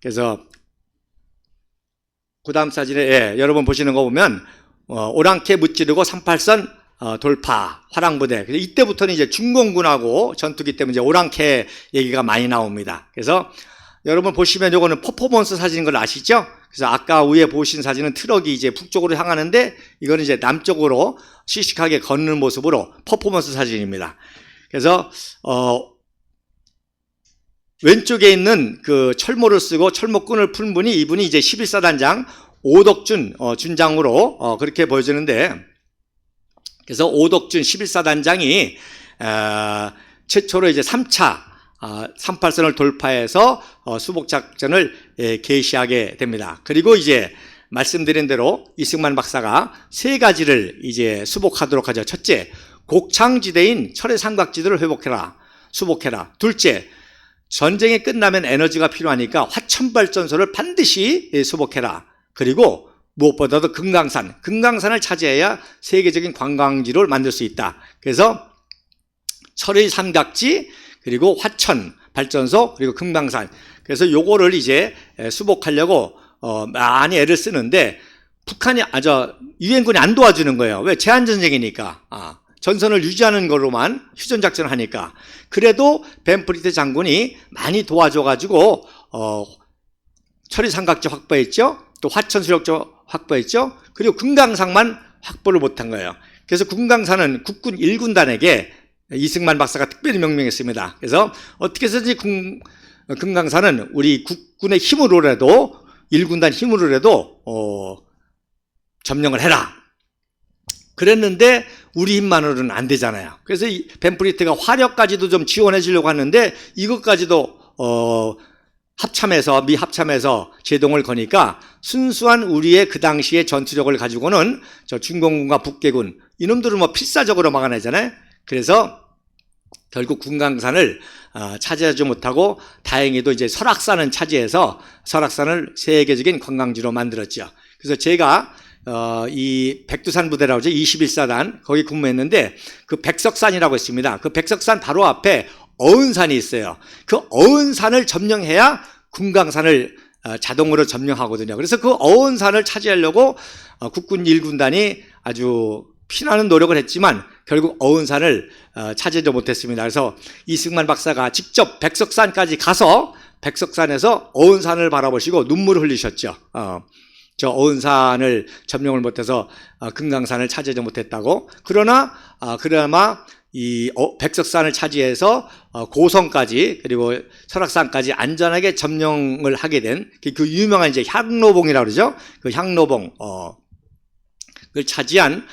그래서 그 다음 사진에 여러분 보시는 거 보면 오랑캐 무찌르고 38선 돌파 화랑부대. 그래서 이때부터는 이제 중공군하고 전투기 때문에 이제 오랑캐 얘기가 많이 나옵니다. 그래서 여러분 보시면 요거는 퍼포먼스 사진인 걸 아시죠? 그래서 아까 위에 보신 사진은 트럭이 이제 북쪽으로 향하는데, 이거는 이제 남쪽으로 씩씩하게 걷는 모습으로 퍼포먼스 사진입니다. 그래서 왼쪽에 있는 그 철모를 쓰고 철모끈을 푼 분이, 이분이 이제 11사단장 오덕준 준장으로 그렇게 보여지는데, 그래서 오덕준 11사단장이 최초로 이제 3차 38선을 돌파해서 수복작전을 개시하게 됩니다. 그리고 이제 말씀드린 대로 이승만 박사가 세 가지를 이제 수복하도록 하죠. 첫째, 곡창지대인 철의 삼각지대를 수복해라. 둘째, 전쟁이 끝나면 에너지가 필요하니까 화천발전소를 반드시 수복해라. 그리고 무엇보다도 금강산을 차지해야 세계적인 관광지를 만들 수 있다. 그래서 철의 삼각지, 그리고 화천 발전소, 그리고 금강산. 그래서 요거를 이제 수복하려고 많이 애를 쓰는데, 유엔군이 안 도와주는 거예요. 왜? 제한전쟁이니까. 전선을 유지하는 걸로만 휴전작전을 하니까. 그래도 벤프리트 장군이 많이 도와줘가지고 철의 삼각지 확보했죠. 또 화천 수력조 확보했죠. 그리고 금강산만 확보를 못한 거예요. 그래서 금강산은 국군 1군단에게 이승만 박사가 특별히 명명했습니다. 그래서 어떻게 해서든지 금강산은 우리 국군의 힘으로라도, 1군단 힘으로라도 점령을 해라. 그랬는데 우리 힘만으로는 안 되잖아요. 그래서 이 벤프리트가 화력까지도 좀 지원해 주려고 하는데, 이것까지도 미 합참에서 제동을 거니까 순수한 우리의 그 당시의 전투력을 가지고는 저 중공군과 북계군 이놈들을 뭐 필사적으로 막아내잖아요. 그래서 결국 금강산을 차지하지 못하고, 다행히도 이제 설악산은 차지해서 설악산을 세계적인 관광지로 만들었죠. 그래서 제가 이 백두산 부대라고 하죠. 21사단 거기 근무했는데, 그 백석산이라고 있습니다. 그 백석산 바로 앞에 어은산이 있어요. 그 어은산을 점령해야 금강산을 자동으로 점령하거든요. 그래서 그 어은산을 차지하려고 국군 1군단이 아주 피나는 노력을 했지만 결국 어은산을 차지하지 못했습니다. 그래서 이승만 박사가 직접 백석산까지 가서 백석산에서 어은산을 바라보시고 눈물을 흘리셨죠. 저 어은산을 점령을 못해서 금강산을 차지하지 못했다고. 그러나 그나마 이 백석산을 차지해서 고성까지, 그리고 설악산까지 안전하게 점령을 하게 된 그 유명한 이제 향로봉이라고 그러죠. 그 향로봉 을 차지한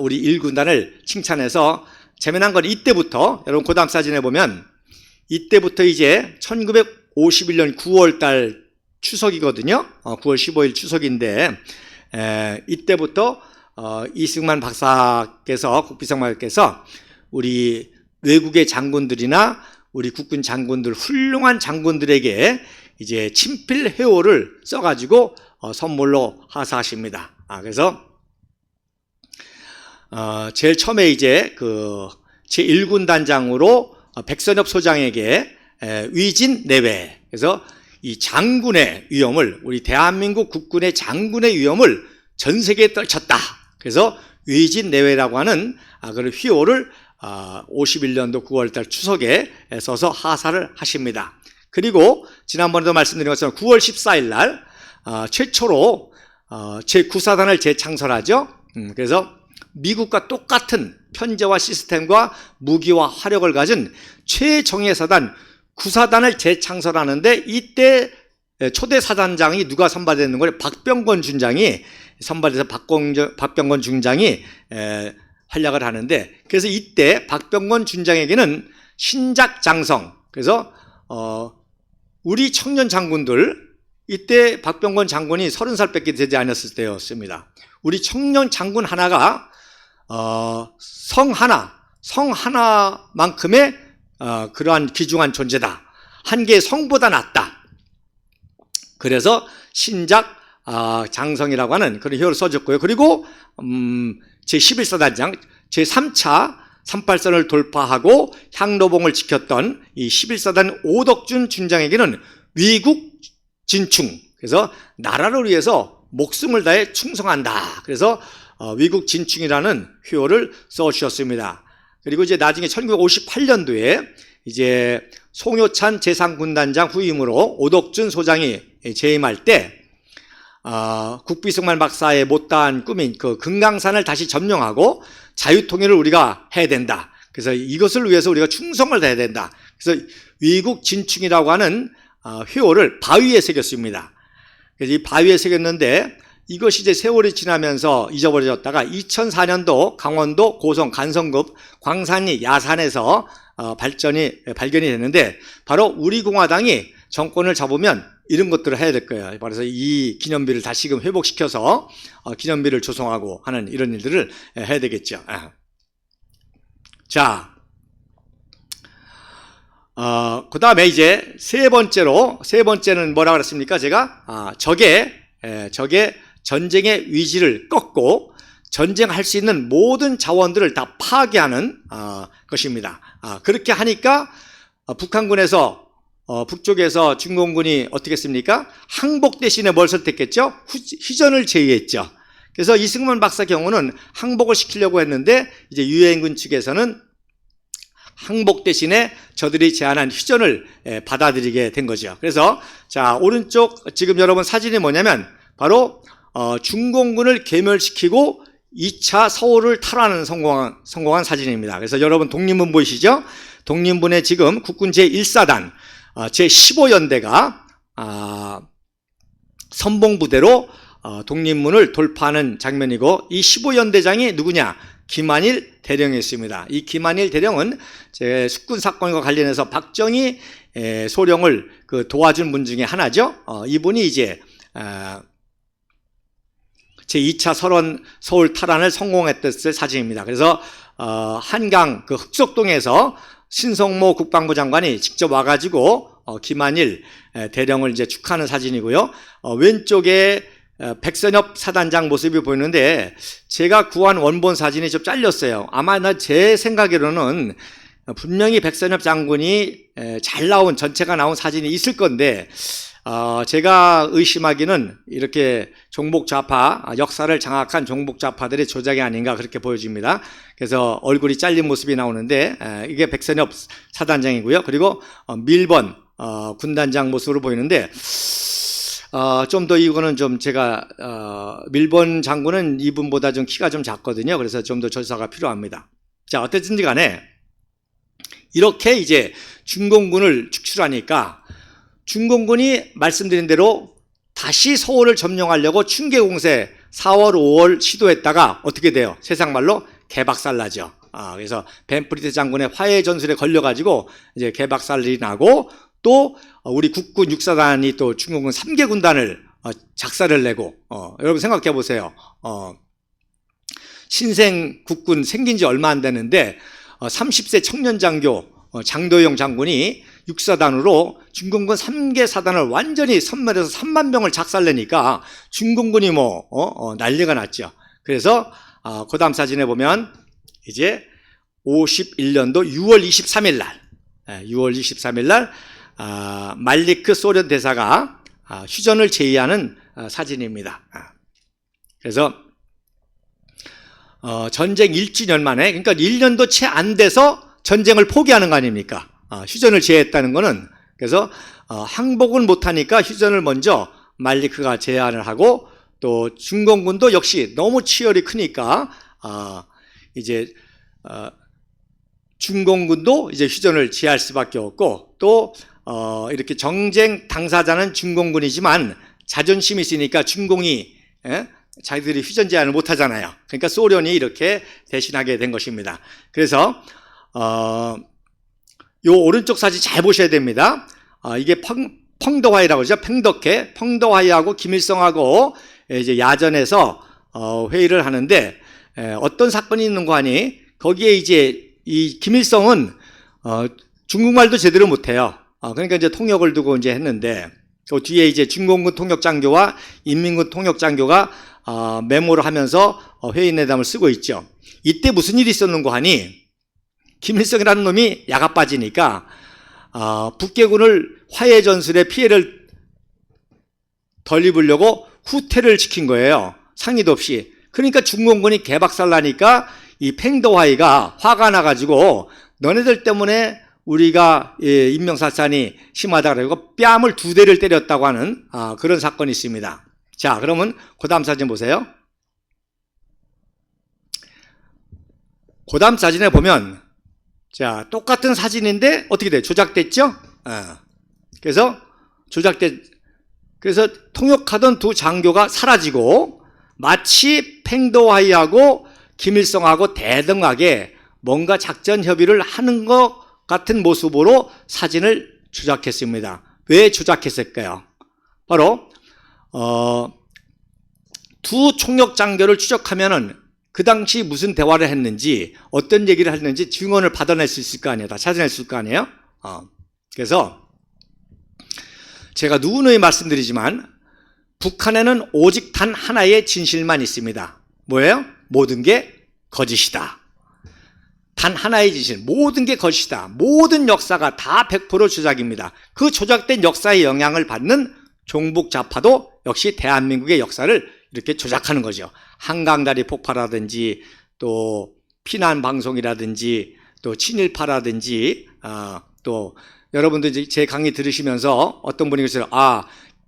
우리 1군단을 칭찬해서, 재미난 건 이때부터, 여러분 그 다음 사진에 보면 이때부터 이제 1951년 9월달 추석이거든요. 9월 15일 추석인데, 이때부터 이승만 박사께서, 국비상마께서 우리 외국의 장군들이나 우리 국군 장군들, 훌륭한 장군들에게 이제 친필 회오를 써가지고 선물로 하사하십니다. 그래서 제일 처음에 이제 그 제1군단장으로 백선엽 소장에게 위진 내외, 그래서 이 장군의 위엄을, 우리 대한민국 국군의 장군의 위엄을 전 세계에 떨쳤다. 그래서 위진 내외라고 하는 그런 휘호를 51년도 9월달 추석에 써서 하사를 하십니다. 그리고 지난번에도 말씀드린 것처럼 9월 14일 날 최초로 제9사단을 재창설하죠. 그래서 미국과 똑같은 편제와 시스템과 무기와 화력을 가진 최정예 사단 9사단을 재창설하는데, 이때 초대 사단장이 누가 선발되는 거예요? 박병건 중장이 선발돼서 박병건 중장이 활약을 하는데, 그래서 이때 박병건 중장에게는 신작장성, 그래서 우리 청년 장군들, 이때 박병건 장군이 30살밖에 되지 않았을 때였습니다. 우리 청년 장군 하나가 성 하나만큼의 그러한 귀중한 존재다. 한 개의 성보다 낫다. 그래서 신작 장성이라고 하는 그런 효를 써줬고요. 그리고 제11사단장, 제3차 38선을 돌파하고 향로봉을 지켰던 이 11사단 오덕준 중장에게는 위국 진충, 그래서 나라를 위해서 목숨을 다해 충성한다. 그래서 위국 진충이라는 효를 써주셨습니다. 그리고 이제 나중에 1958년도에 이제 송효찬 제3군단장 후임으로 오덕준 소장이 재임할 때 국비승만 박사의 못다한 꿈인 그 금강산을 다시 점령하고 자유통일을 우리가 해야 된다. 그래서 이것을 위해서 우리가 충성을 다해야 된다. 그래서 위국 진충이라고 하는 회오를 바위에 새겼습니다. 그래서 이 바위에 새겼는데, 이것이 이제 세월이 지나면서 잊어버려졌다가 2004년도 강원도 고성 간성급 광산리 야산에서 발견이 됐는데, 바로 우리 공화당이 정권을 잡으면 이런 것들을 해야 될 거예요. 그래서 이 기념비를 다시금 회복시켜서 기념비를 조성하고 하는 이런 일들을 해야 되겠죠. 자, 그 다음에 이제 세 번째는 뭐라고 그랬습니까? 제가 적의 전쟁의 위지를 꺾고 전쟁할 수 있는 모든 자원들을 다 파괴하는 것입니다. 그렇게 하니까 북한군에서 북쪽에서 중공군이 어떻게 했습니까? 항복 대신에 뭘 선택했죠? 휴전을 제의했죠. 그래서 이승만 박사 경우는 항복을 시키려고 했는데, 이제 유엔군 측에서는 항복 대신에 저들이 제안한 휴전을 받아들이게 된 거죠. 그래서 자, 오른쪽 지금 여러분 사진이 뭐냐면 바로 중공군을 괴멸시키고 2차 서울을 탈환하는 성공한 사진입니다. 그래서 여러분 독립문 보이시죠? 독립문에 지금 국군 제1사단 제15연대가 선봉부대로 독립문을 돌파하는 장면이고, 이 15연대장이 누구냐? 김한일 대령이었습니다. 이 김한일 대령은 제 숙군 사건과 관련해서 박정희 소령을 도와준 분 중에 하나죠. 이분이 이제 제2차 서울 탈환을 성공했던 사진입니다. 그래서 한강 그 흑석동에서 신성모 국방부 장관이 직접 와가지고 김한일 대령을 이제 축하하는 사진이고요. 왼쪽에 백선엽 사단장 모습이 보이는데, 제가 구한 원본 사진이 좀 잘렸어요. 아마 제 생각으로는 분명히 백선엽 장군이 잘 나온, 전체가 나온 사진이 있을 건데, 제가 의심하기는 이렇게 종북 좌파, 역사를 장악한 종북 좌파들의 조작이 아닌가 그렇게 보여집니다. 그래서 얼굴이 잘린 모습이 나오는데, 이게 백선엽 사단장이고요. 그리고 밀번 군단장 모습으로 보이는데, 좀 더 이거는 좀 제가 밀번 장군은 이분보다 좀 키가 좀 작거든요. 그래서 좀 더 조사가 필요합니다. 자, 어쨌든지 간에 이렇게 이제 중공군을 축출하니까 중공군이 말씀드린 대로 다시 서울을 점령하려고 충계공세 4월, 5월 시도했다가 어떻게 돼요? 세상말로 개박살나죠. 그래서 벤프리트 장군의 화해 전술에 걸려가지고 이제 개박살이 나고, 또 우리 국군 6사단이 또 중공군 3개 군단을 작사를 내고, 여러분 생각해 보세요. 신생 국군 생긴 지 얼마 안 되는데 30세 청년 장교 장도영 장군이 육사단으로 중공군 3개 사단을 완전히 섬멸해서 3만 명을 작살내니까 중공군이 난리가 났죠. 그래서 그 다음 사진에 보면 이제 51년도 6월 23일 날 6월 23일 날 말리크 소련 대사가 휴전을 제의하는 사진입니다. 그래서 전쟁 1주년 만에, 그러니까 1년도 채 안 돼서 전쟁을 포기하는 거 아닙니까? 휴전을 제의했다는 거는. 그래서 항복은 못하니까 휴전을 먼저 말리크가 제안을 하고, 또 중공군도 역시 너무 치열이 크니까 이제 중공군도 이제 휴전을 제의할 수밖에 없고, 또 이렇게 정쟁 당사자는 중공군이지만 자존심이 있으니까 중공이 자기들이 휴전 제안을 못 하잖아요. 그러니까 소련이 이렇게 대신하게 된 것입니다. 그래서 요 오른쪽 사진 잘 보셔야 됩니다. 이게 펑더화이라고 그러죠. 펑더화이하고 김일성하고 이제 야전에서 회의를 하는데, 어떤 사건이 있는 거 아니? 거기에 이제 이 김일성은 중국말도 제대로 못해요. 그러니까 이제 통역을 두고 이제 했는데, 그 뒤에 이제 중공군 통역장교와 인민군 통역장교가 메모를 하면서 회의 내담을 쓰고 있죠. 이때 무슨 일이 있었는고 하니, 김일성이라는 놈이 야가 빠지니까 북계군을 화해 전술의 피해를 덜 입으려고 후퇴를 시킨 거예요. 상의도 없이. 그러니까 중공군이 개박살 나니까 이 팽더화이가 화가 나가지고 너네들 때문에 우리가 인명살산이 심하다 그러고 뺨을 2대를 때렸다고 하는 그런 사건이 있습니다. 자, 그러면 그 다음 사진 보세요. 그 다음 사진에 보면, 자, 똑같은 사진인데 어떻게 돼요? 조작됐죠? 그래서 그래서 통역하던 두 장교가 사라지고, 마치 팽도화이하고 김일성하고 대등하게 뭔가 작전 협의를 하는 것 같은 모습으로 사진을 조작했습니다. 왜 조작했을까요? 바로 두 총역 장교를 추적하면은 그 당시 무슨 대화를 했는지, 어떤 얘기를 했는지 증언을 받아낼 수 있을 거 아니에요. 다 찾아낼 수 있을 거 아니에요. 그래서 제가 누누이 말씀드리지만 북한에는 오직 단 하나의 진실만 있습니다. 뭐예요? 모든 게 거짓이다. 단 하나의 진실, 모든 게 거짓이다. 모든 역사가 다 100% 조작입니다. 그 조작된 역사의 영향을 받는 종북좌파도 역시 대한민국의 역사를 이렇게 조작하는 거죠. 한강다리 폭파라든지, 또 피난방송이라든지, 또 친일파라든지, 또 여러분들 제 강의 들으시면서 어떤 분이 그러세요.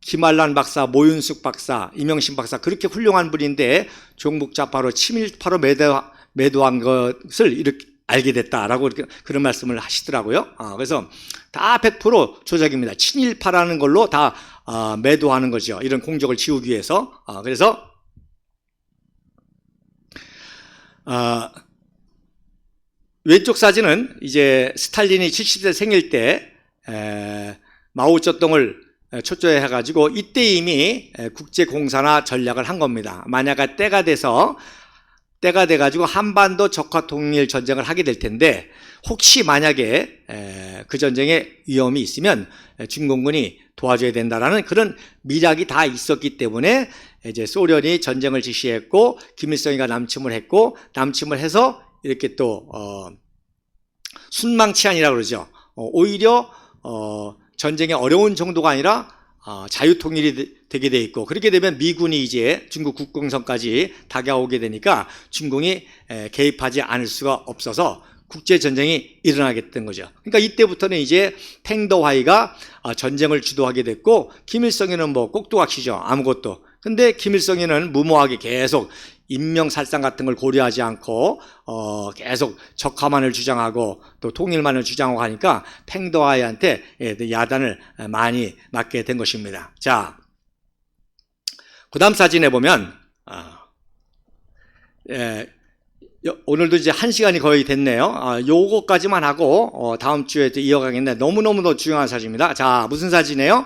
김한란 박사, 모윤숙 박사, 이명신 박사 그렇게 훌륭한 분인데 종북좌파로 친일파로 매도한 것을 이렇게 알게 됐다라고 그런 말씀을 하시더라고요. 그래서 다 100% 조작입니다. 친일파라는 걸로 다 매도하는 거죠. 이런 공적을 지우기 위해서. 그래서 왼쪽 사진은 이제 스탈린이 70세 생일 때 마오쩌둥을 초조해 해가지고 이때 이미 국제공사나 전략을 한 겁니다. 만약에 때가 돼가지고 한반도 적화 통일 전쟁을 하게 될 텐데, 혹시 만약에 그 전쟁에 위험이 있으면 중공군이 도와줘야 된다라는 그런 미락이 다 있었기 때문에 이제 소련이 전쟁을 지시했고, 김일성이가 남침을 했고, 남침을 해서 이렇게 또 순망치안이라고 그러죠. 오히려 전쟁의 어려운 정도가 아니라 자유통일이 되게 돼 있고, 그렇게 되면 미군이 이제 중국 국경선까지 다가오게 되니까 중공이 개입하지 않을 수가 없어서 국제전쟁이 일어나게 된 거죠. 그러니까 이때부터는 이제 팽더화이가 전쟁을 주도하게 됐고, 김일성이는 뭐 꼭두각시죠. 아무것도. 근데 김일성이는 무모하게 계속 인명살상 같은 걸 고려하지 않고 계속 적화만을 주장하고 또 통일만을 주장하고 하니까 팽더화이한테 야단을 많이 맞게 된 것입니다. 자, 그 다음 사진에 보면 오늘도 이제 1시간이 거의 됐네요. 요거까지만 하고 다음 주에 또 이어가겠는데, 너무너무 중요한 사진입니다. 자, 무슨 사진이에요?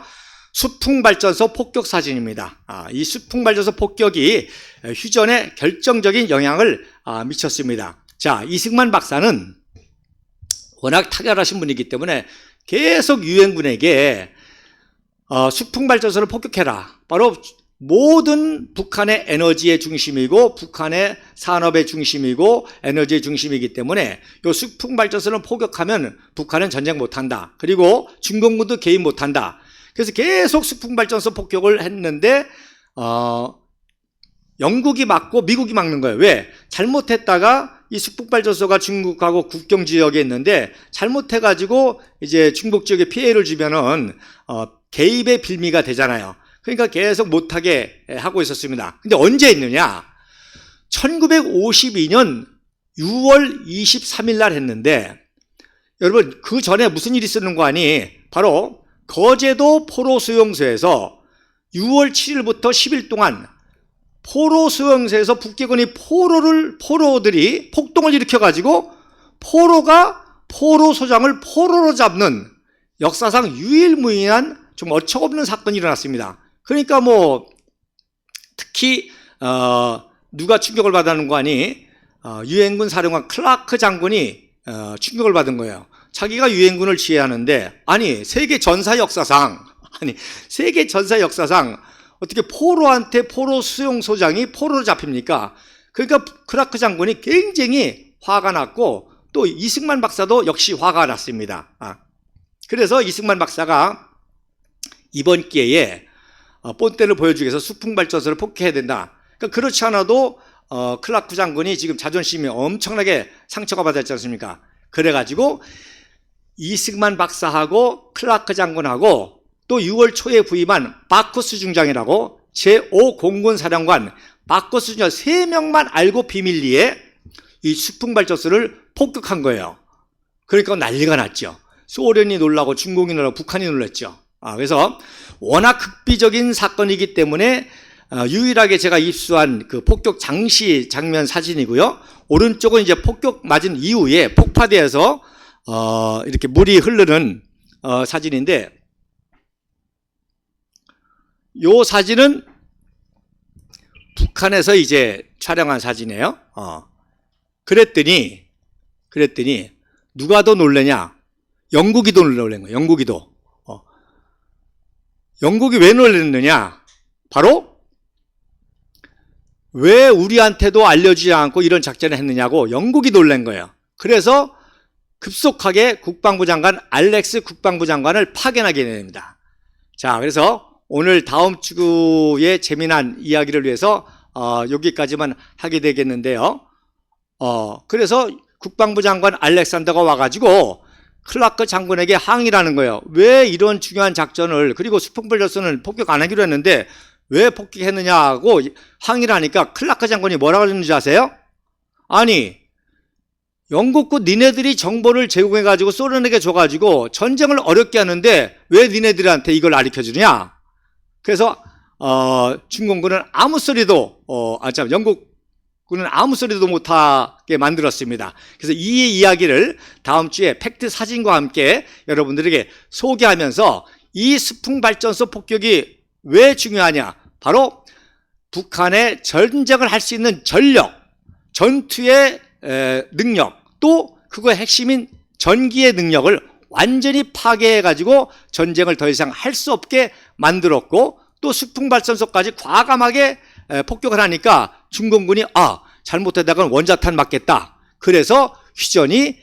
수풍발전소 폭격 사진입니다. 이 수풍발전소 폭격이 휴전에 결정적인 영향을 미쳤습니다. 자, 이승만 박사는 워낙 탁월하신 분이기 때문에 계속 유엔군에게 수풍발전소를 폭격해라. 바로 모든 북한의 에너지의 중심이고 북한의 산업의 중심이고 에너지의 중심이기 때문에 이 수풍발전소를 폭격하면 북한은 전쟁 못한다. 그리고 중공군도 개입 못한다. 그래서 계속 수풍발전소 폭격을 했는데 영국이 막고 미국이 막는 거예요. 왜? 잘못했다가 이 수풍발전소가 중국하고 국경 지역에 있는데 잘못해가지고 이제 중국 지역에 피해를 주면은 개입의 빌미가 되잖아요. 그러니까 계속 못하게 하고 있었습니다. 근데 언제 했느냐? 1952년 6월 23일 날 했는데 여러분 그 전에 무슨 일이 있었는 거 아니? 바로 거제도 포로 수용소에서 6월 7일부터 10일 동안 포로 수용소에서 북괴군이 포로들이 폭동을 일으켜가지고 포로 소장을 포로로 잡는 역사상 유일무이한 좀 어처구니없는 사건이 일어났습니다. 그러니까 뭐 특히 누가 충격을 받는 거 아니? 유엔군 사령관 클라크 장군이 충격을 받은 거예요. 자기가 유엔군을 지휘하는데 세계 전사 역사상 어떻게 포로한테 포로 수용소장이 포로로 잡힙니까? 그러니까 클라크 장군이 굉장히 화가 났고 또 이승만 박사도 역시 화가 났습니다. 그래서 이승만 박사가 이번 기회에 본때를 보여주기 위해서 수풍발전소를 폭격해야 된다. 그러니까 그렇지 않아도 클라크 장군이 지금 자존심이 엄청나게 상처가 받았지 않습니까? 그래가지고 이승만 박사하고 클라크 장군하고 또 6월 초에 부임한 바커스 중장이라고 제5공군 사령관 바커스 중장 3명만 알고 비밀리에 이 수풍발전소를 폭격한 거예요. 그러니까 난리가 났죠. 소련이 놀라고 중국이 놀라고 북한이 놀랐죠. 그래서 워낙 극비적인 사건이기 때문에 유일하게 제가 입수한 그 폭격 장시 장면 사진이고요. 오른쪽은 이제 폭격 맞은 이후에 폭파되어서 이렇게 물이 흐르는 사진인데 이 사진은 북한에서 이제 촬영한 사진이에요. 그랬더니 누가 더 놀래냐? 영국이 더 놀란 거예요. 영국이 왜 놀랐느냐? 바로 왜 우리한테도 알려주지 않고 이런 작전을 했느냐고 영국이 놀란 거예요. 그래서 급속하게 국방부 장관 알렉스 국방부 장관을 파견하게 됩니다. 자, 그래서 오늘 다음 주에 재미난 이야기를 위해서 여기까지만 하게 되겠는데요. 그래서 국방부 장관 알렉산더가 와가지고 클라크 장군에게 항의를 하는 거예요. 왜 이런 중요한 작전을, 그리고 수풍발전소는 폭격 안 하기로 했는데 왜 폭격했느냐고 항의를 하니까 클라크 장군이 뭐라고 했는지 아세요? 영국군 니네들이 정보를 제공해가지고 소련에게 줘가지고 전쟁을 어렵게 하는데 왜 니네들한테 이걸 가르쳐주냐? 그래서 중공군은 영국군은 아무 소리도 못하게 만들었습니다. 그래서 이 이야기를 다음 주에 팩트 사진과 함께 여러분들에게 소개하면서 이 수풍발전소 폭격이 왜 중요하냐? 바로 북한의 전쟁을 할 수 있는 전력, 전투의 능력, 또 그거의 핵심인 전기의 능력을 완전히 파괴해가지고 전쟁을 더 이상 할 수 없게 만들었고, 또 수풍발전소까지 과감하게 폭격을 하니까 중공군이 잘못하다가는 원자탄 맞겠다. 그래서 휴전이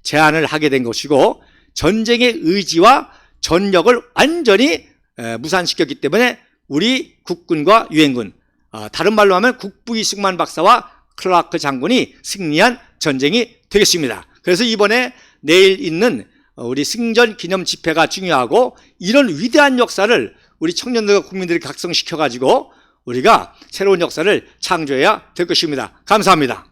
제안을 하게 된 것이고, 전쟁의 의지와 전력을 완전히 무산시켰기 때문에 우리 국군과 유엔군, 다른 말로 하면 국부 이승만 박사와 클라크 장군이 승리한 전쟁이 되겠습니다. 그래서 이번에 내일 있는 우리 승전 기념 집회가 중요하고, 이런 위대한 역사를 우리 청년들과 국민들이 각성시켜가지고 우리가 새로운 역사를 창조해야 될 것입니다. 감사합니다.